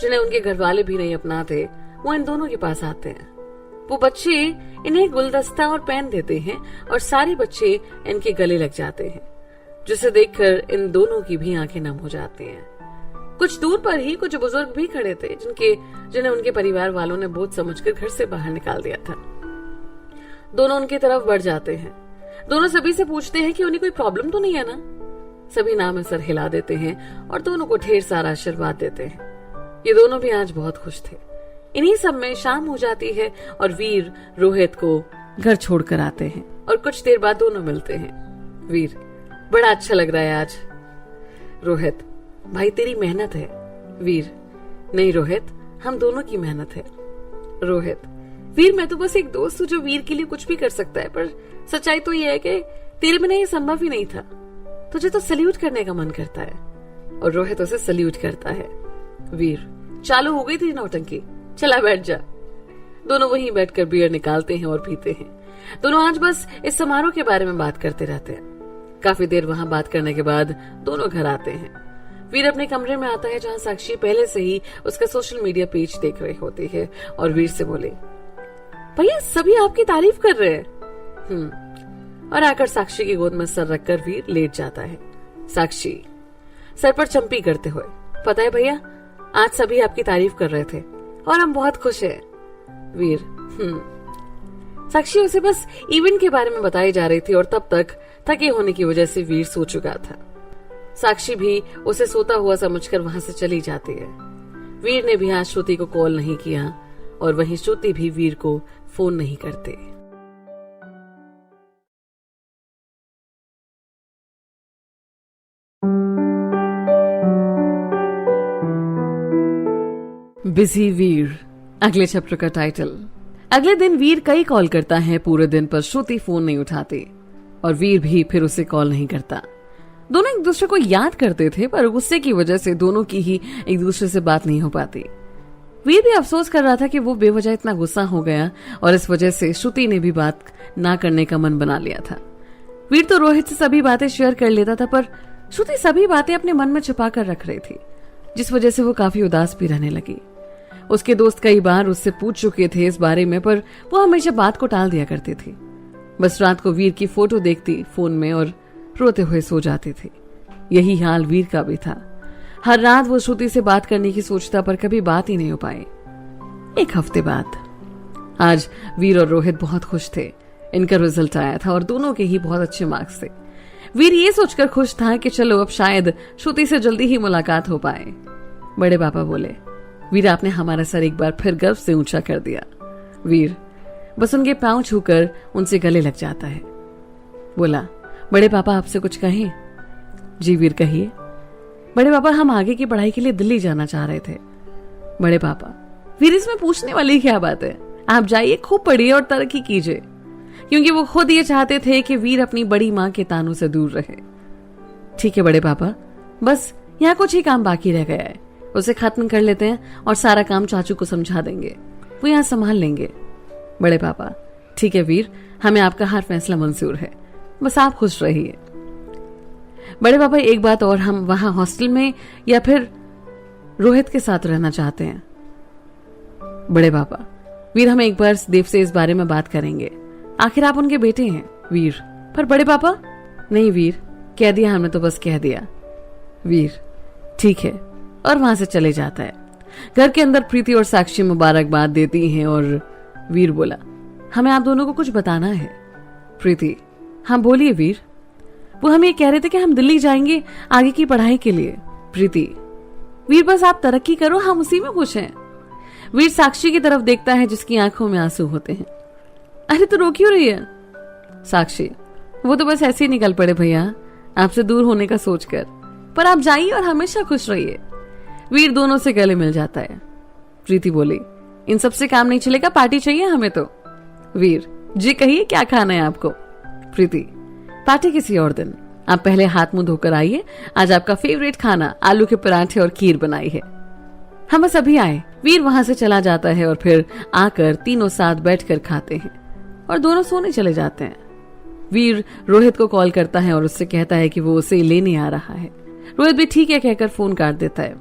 जिन्हें उनके घर वाले भी नहीं अपनाते, वो इन दोनों के पास आते हैं। वो बच्चे इन्हें गुलदस्ता और पेन देते हैं और सारे बच्चे इनके गले लग जाते हैं, जिसे देखकर इन दोनों की भी आंखें नम हो जाती हैं। कुछ दूर पर ही कुछ बुजुर्ग भी खड़े थे, जिन्हें उनके परिवार वालों ने बोझ समझकर घर से बाहर निकाल दिया था। दोनों उनकी तरफ बढ़ जाते हैं। दोनों सभी से पूछते हैं कि उन्हें कोई प्रॉब्लम तो नहीं है ना। सभी नाम में सर हिला देते हैं और दोनों को ढेर सारा आशीर्वाद देते हैं। ये दोनों भी आज बहुत खुश थे। इन्हीं सब में शाम हो जाती है और वीर रोहित को घर छोड़कर आते हैं और कुछ देर बाद दोनों मिलते हैं। वीर, बड़ा अच्छा लग रहा है आज। रोहित, भाई तेरी मेहनत है। वीर, नहीं रोहित, हम दोनों की मेहनत है। रोहित, वीर मैं तो बस एक दोस्त हूँ जो वीर के लिए कुछ भी कर सकता है, पर सच्चाई तो ये है कि तेरे बिना ये संभव ही नहीं था। तुझे तो सल्यूट करने का मन करता है। और रोहित उसे सल्यूट करता है। वीर, चालू हो गई थी नौटंकी, चला बैठ जा। दोनों वहीं बैठकर बियर निकालते हैं और पीते हैं। दोनों आज बस इस समारोह के बारे में बात करते रहते हैं। काफी देर वहां बात करने के बाद दोनों घर आते हैं। वीर अपने कमरे में आता है, जहां साक्षी पहले से ही उसका सोशल मीडिया पेज देख रही होती है और वीर से बोले, भैया सभी आपकी तारीफ कर रहे हैं। और आकर साक्षी की गोद में सर रखकर वीर लेट जाता है। साक्षी सर पर चंपी करते हुए, पता है भैया, आज सभी आपकी तारीफ कर रहे थे और हम बहुत खुश हैं। वीर, साक्षी उसे बस इवेंट के बारे में बताई जा रही थी और तब तक थके होने की वजह से वीर सो चुका था। साक्षी भी उसे सोता हुआ समझकर वहां से चली जाती है। वीर ने भी आज श्रुति को कॉल नहीं किया और वहीं श्रुति भी वीर को फोन नहीं करते। बिजी वीर, अगले चैप्टर का टाइटल। अगले दिन वीर कई कॉल करता है पूरे दिन, पर श्रुति फोन नहीं उठाती और वीर भी फिर उसे कॉल नहीं करता। दोनों एक दूसरे को याद करते थे, पर गुस्से की वजह से दोनों की ही एक दूसरे से बात नहीं हो पाती। वीर भी अफसोस कर रहा था कि वो बेवजह इतना गुस्सा हो गया और इस वजह से श्रुति ने भी बात ना करने का मन बना लिया था। वीर तो रोहित से सभी बातें शेयर कर लेता था, पर श्रुति सभी बातें अपने मन में छुपा कर रख रही थी, जिस वजह से वो काफी उदास भी रहने लगी। उसके दोस्त कई बार उससे पूछ चुके थे इस बारे में, पर वो हमेशा बात को टाल दिया करती थी। बस रात को वीर की फोटो देखती फोन में और रोते हुए सो जाती थी। यही हाल वीर का भी था। हर रात वो श्रुति से बात करने की सोचता, पर कभी बात ही नहीं हो पाई। एक हफ्ते बाद आज वीर और रोहित बहुत खुश थे। इनका रिजल्ट आया था और दोनों के ही बहुत अच्छे मार्क्स थे। वीर ये सोचकर खुश था कि चलो अब शायद श्रुति से जल्दी ही मुलाकात हो पाए। बड़े पापा बोले, वीर आपने हमारा सर एक बार फिर गर्व से ऊंचा कर दिया। वीर बस उनके पांव छूकर उनसे गले लग जाता है। बोला, बड़े पापा आपसे कुछ कहें? जी वीर कहिए। बड़े पापा हम आगे की पढ़ाई के लिए दिल्ली जाना चाह रहे थे। बड़े पापा, वीर इसमें पूछने वाली क्या बात है, आप जाइए, खूब पढ़िए और तरक्की कीजिए। क्योंकि वो खुद ये चाहते थे कि वीर अपनी बड़ी माँ के तानों से दूर रहे। ठीक है बड़े पापा, बस यहाँ कुछ ही काम बाकी रह गया है, उसे खत्म कर लेते हैं और सारा काम चाचू को समझा देंगे, वो यहाँ संभाल लेंगे। बड़े पापा, ठीक है वीर, हमें आपका हर फैसला मंजूर है, बस आप खुश रहिए। बड़े पापा एक बात और, हम वहां हॉस्टल में या फिर रोहित के साथ रहना चाहते हैं। बड़े पापा, वीर हम एक बार देव से इस बारे में बात करेंगे, आखिर आप उनके बेटे हैं। वीर, पर बड़े पापा। नहीं वीर, कह दिया हमने तो बस कह दिया। वीर, ठीक है, और वहां से चले जाता है। घर के अंदर प्रीति और साक्षी मुबारकबाद देती हैं और वीर बोला, हमें आप दोनों को कुछ बताना है। प्रीति, हाँ बोलिए वीर। वो हम ये कह रहे थे कि हम दिल्ली जाएंगे आगे की पढ़ाई के लिए। प्रीति, वीर बस आप तरक्की करो, हम उसी में खुश हैं। वीर साक्षी की तरफ देखता है जिसकी आंखों में आंसू होते हैं। अरे तो रो क्यों रही है? साक्षी, वो तो बस ऐसे ही निकल पड़े भैया, आपसे दूर होने का सोचकर, पर आप जाइए और हमेशा खुश रहिए। वीर दोनों से गले मिल जाता है। प्रीति बोली, इन सब से काम नहीं चलेगा, पार्टी चाहिए हमें तो। वीर, जी कहिए क्या खाना है आपको? प्रीति, पार्टी किसी और दिन, आप पहले हाथ मुंह धोकर आइए, आज आपका फेवरेट खाना आलू के पराठे और खीर बनाई है। हम बस अभी आए। वीर वहां से चला जाता है और फिर आकर तीनों साथ बैठकर खाते हैं और दोनों सोने चले जाते हैं। वीर रोहित को कॉल करता है और उससे कहता है कि वो उसे लेने आ रहा है। रोहित भी ठीक है कहकर फोन काट देता है।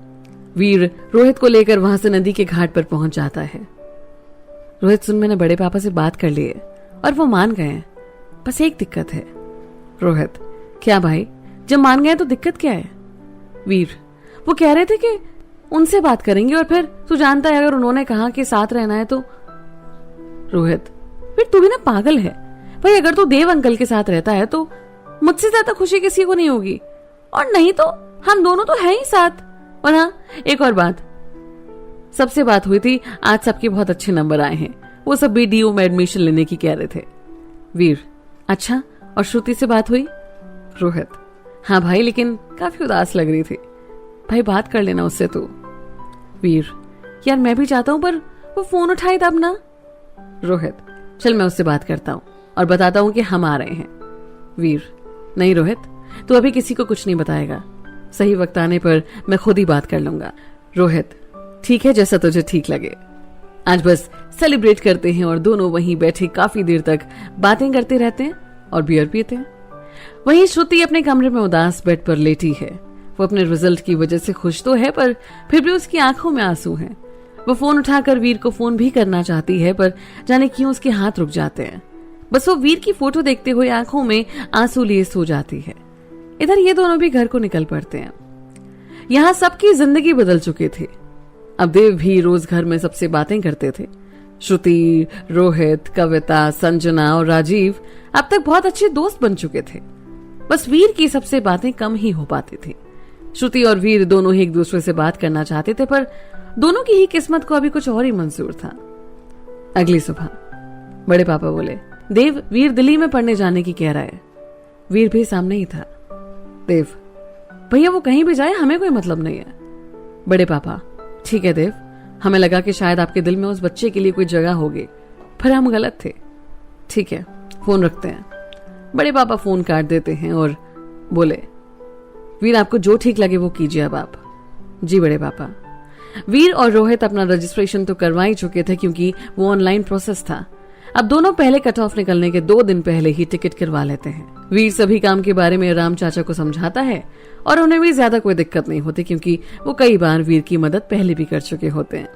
वीर रोहित को लेकर वहां से नदी के घाट पर पहुंच जाता है। रोहित, सुन, मैंने बड़े पापा से बात कर ली है और वो मान गए हैं, बस एक दिक्कत है। रोहित, क्या भाई, जब मान गए तो दिक्कत क्या है? वीर, वो कह रहे थे कि उनसे बात करेंगे और फिर तू जानता है अगर उन्होंने कहा कि साथ रहना है तो। रोहित, फिर तू भी ना पागल है भाई, अगर तू देव अंकल के साथ रहता है तो मुझसे ज्यादा खुशी किसी को नहीं होगी, और नहीं तो हम दोनों तो है ही साथ। और हाँ, एक और बात, सबसे बात हुई थी, आज सबके बहुत अच्छे नंबर आए हैं, वो सब BDU में एडमिशन लेने की कह रहे थे। वीर, अच्छा, और श्रुति से बात हुई? रोहित, हाँ भाई, लेकिन काफी उदास लग रही थी। भाई बात कर लेना उससे तू। वीर, यार मैं भी चाहता हूं पर वो फोन उठाए तब ना। रोहित, चल मैं उससे बात करता हूं और बताता हूं कि हम आ रहे हैं। वीर, नहीं रोहित, तू अभी किसी को कुछ नहीं बताएगा, सही वक्त आने पर मैं खुद ही बात कर लूंगा। रोहित, ठीक है, जैसा तुझे ठीक लगे। आज बस सेलिब्रेट करते हैं और दोनों वहीं बैठे काफी देर तक बातें करते रहते हैं और बियर पीते हैं। वहीं श्रुति अपने कमरे में उदास बेड पर लेटी है। वो अपने रिजल्ट की वजह से खुश तो है पर फिर भी उसकी आंखों में आंसू हैं। वो फोन उठाकर वीर को फोन भी करना चाहती है पर जाने क्यों उसके हाथ रुक जाते हैं। बस वो वीर की फोटो देखते हुए आंखों में आंसू लिए सो जाती है। इधर ये दोनों भी घर को निकल पड़ते हैं। यहाँ सबकी जिंदगी बदल चुकी थी। अब देव भी रोज घर में सबसे बातें करते थे। श्रुति, रोहित, कविता, संजना और राजीव अब तक बहुत अच्छे दोस्त बन चुके थे। बस वीर की सबसे बातें कम ही हो पाती थी। श्रुति और वीर दोनों ही एक दूसरे से बात करना चाहते थे पर दोनों की ही किस्मत को अभी कुछ और ही मंजूर था। अगली सुबह बड़े पापा बोले, देव, वीर दिल्ली में पढ़ने जाने की कह रहा है। वीर भी सामने ही था। देव, भैया वो कहीं भी जाए, हमें कोई मतलब नहीं है। बड़े पापा, ठीक है देव, हमें लगा कि शायद आपके दिल में उस बच्चे के लिए कोई जगह होगी, पर हम गलत थे। ठीक है, फोन रखते हैं। बड़े पापा फोन काट देते हैं और बोले, वीर आपको जो ठीक लगे वो कीजिए अब आप। जी बड़े पापा। वीर और रोहित अपना रजिस्ट्रेशन तो करवा ही चुके थे क्योंकि वो ऑनलाइन प्रोसेस था। अब दोनों पहले कट ऑफ निकलने के 2 दिन पहले ही टिकट करवा लेते हैं। वीर सभी काम के बारे में राम चाचा को समझाता है और उन्हें भी ज्यादा कोई दिक्कत नहीं होती क्योंकि वो कई बार वीर की मदद पहले भी कर चुके होते हैं।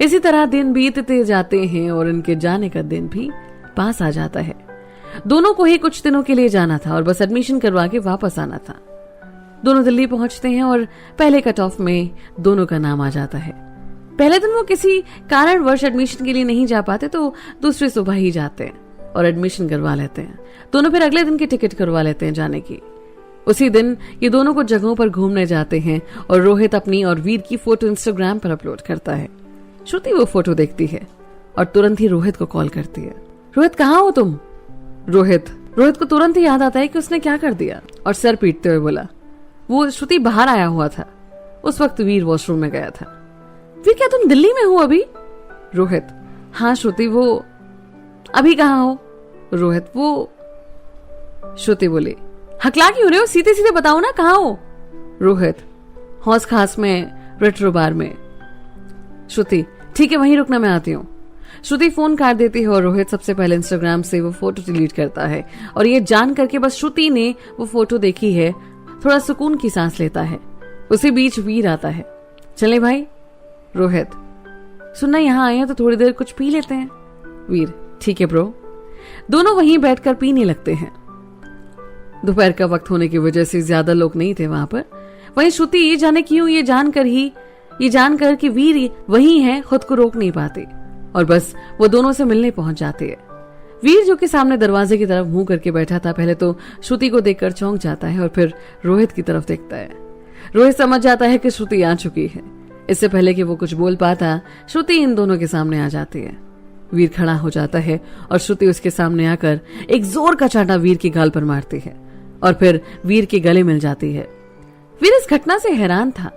इसी तरह दिन बीतते जाते हैं और इनके जाने का दिन भी पास आ जाता है। दोनों को ही कुछ दिनों के लिए जाना था और बस एडमिशन करवा के वापस आना था। दोनों दिल्ली पहुंचते हैं और पहले कट ऑफ में दोनों का नाम आ जाता है। पहले दिन वो किसी कारणवश एडमिशन के लिए नहीं जा पाते तो दूसरी सुबह ही जाते हैं और एडमिशन करवा लेते हैं। दोनों फिर अगले दिन की टिकट करवा लेते हैं जाने की। उसी दिन ये दोनों को जगहों पर घूमने जाते हैं और रोहित अपनी और वीर की फोटो इंस्टाग्राम पर अपलोड करता है। श्रुति वो फोटो देखती है और तुरंत ही रोहित को कॉल करती है। रोहित, कहाँ हो तुम? रोहित को तुरंत ही याद आता है कि उसने क्या कर दिया और सर पीटते हुए बोला, वो श्रुति बाहर आया हुआ था। उस वक्त वीर वॉशरूम में गया था। वीर, क्या तुम दिल्ली में हो अभी? रोहित, हाँ श्रुति, वो अभी कहाँ हो? रोहित, वो। श्रुति बोली, हकला क्यों रहे हो, सीधे सीधे बताओ ना कहाँ हो? रोहित, हौस खास में, रेट्रो बार में। श्रुति, ठीक है, वहीं रुकना, मैं आती हूँ। श्रुति फोन काट देती है और रोहित सबसे पहले इंस्टाग्राम से वो फोटो डिलीट करता है और ये जान करके बस श्रुति ने वो फोटो देखी है थोड़ा सुकून की सांस लेता है। उसी बीच वीर आता है। चले भाई? रोहित, सुनना यहाँ आए हैं तो थोड़ी देर कुछ पी लेते हैं। वीर, ठीक है ब्रो। दोनों वहीं बैठकर पीने लगते हैं। दोपहर का वक्त होने की वजह से ज्यादा लोग नहीं थे वहां पर। वहीं श्रुति ये जाने क्यों ये जानकर कि वीर वही है खुद को रोक नहीं पाती और बस वो दोनों से मिलने पहुंच जाती है। वीर जो कि सामने दरवाजे की तरफ मुंह करके बैठा था, पहले तो श्रुति को देखकर चौंक जाता है और फिर रोहित की तरफ देखता है। रोहित समझ जाता है कि श्रुति आ चुकी है। इससे पहले कि वो कुछ बोल पाता, श्रुति इन दोनों के सामने आ जाती है। वीर खड़ा हो जाता है और श्रुति उसके सामने आकर एक जोर का चांटा वीर की गाल पर मारती है और फिर वीर के गले मिल जाती है। वीर इस घटना से हैरान था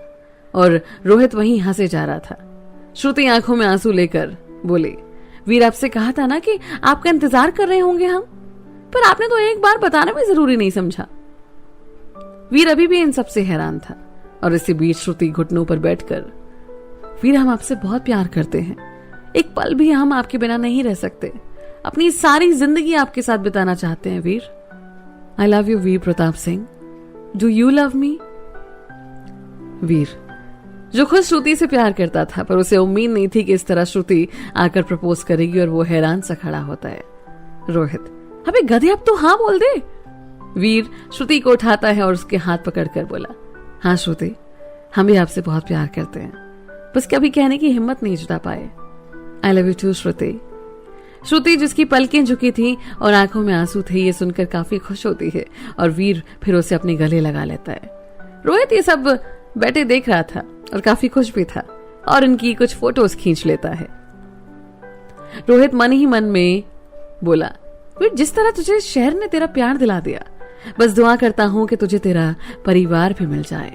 और रोहित वहीं हंसे जा रहा था। श्रुति आंखों में आंसू लेकर बोली, वीर आपसे कहा था ना कि आपका इंतजार कर रहे होंगे हम, पर आपने तो एक बार बताना भी जरूरी नहीं समझा। वीर अभी भी इन सबसे हैरान था और इसी बीच श्रुति घुटनों पर बैठकर वीर, हम आपसे बहुत प्यार करते हैं, एक पल भी हम आपके बिना नहीं रह सकते, अपनी सारी जिंदगी आपके साथ बिताना चाहते हैं Veer. I love you Veer Pratap Singh, do you love me? Veer, जो खुद श्रुति से प्यार करता था पर उसे उम्मीद नहीं थी कि इस तरह श्रुति आकर प्रपोज करेगी, और वो हैरान सा खड़ा होता है। रोहित, अबे गधे, अब तो हाँ बोल दे। वीर श्रुति को उठाता है और उसके हाथ पकड़कर बोला, हाँ श्रुति, हम भी आपसे बहुत प्यार करते हैं, बस कभी कहने की हिम्मत नहीं जुटा पाए। आई लव यू टू श्रुति। श्रुति, जिसकी पलकें झुकी थी और आंखों में आंसू थे, ये सुनकर काफी खुश होती है और वीर फिर उसे अपने गले लगा लेता है। रोहित ये सब बैठे देख रहा था और काफी खुश भी था और इनकी कुछ फोटोज खींच लेता है। रोहित मन ही मन में बोला, वीर, जिस तरह तुझे शहर ने तेरा प्यार दिला दिया, बस दुआ करता हूं कि तुझे तेरा परिवार भी मिल जाए।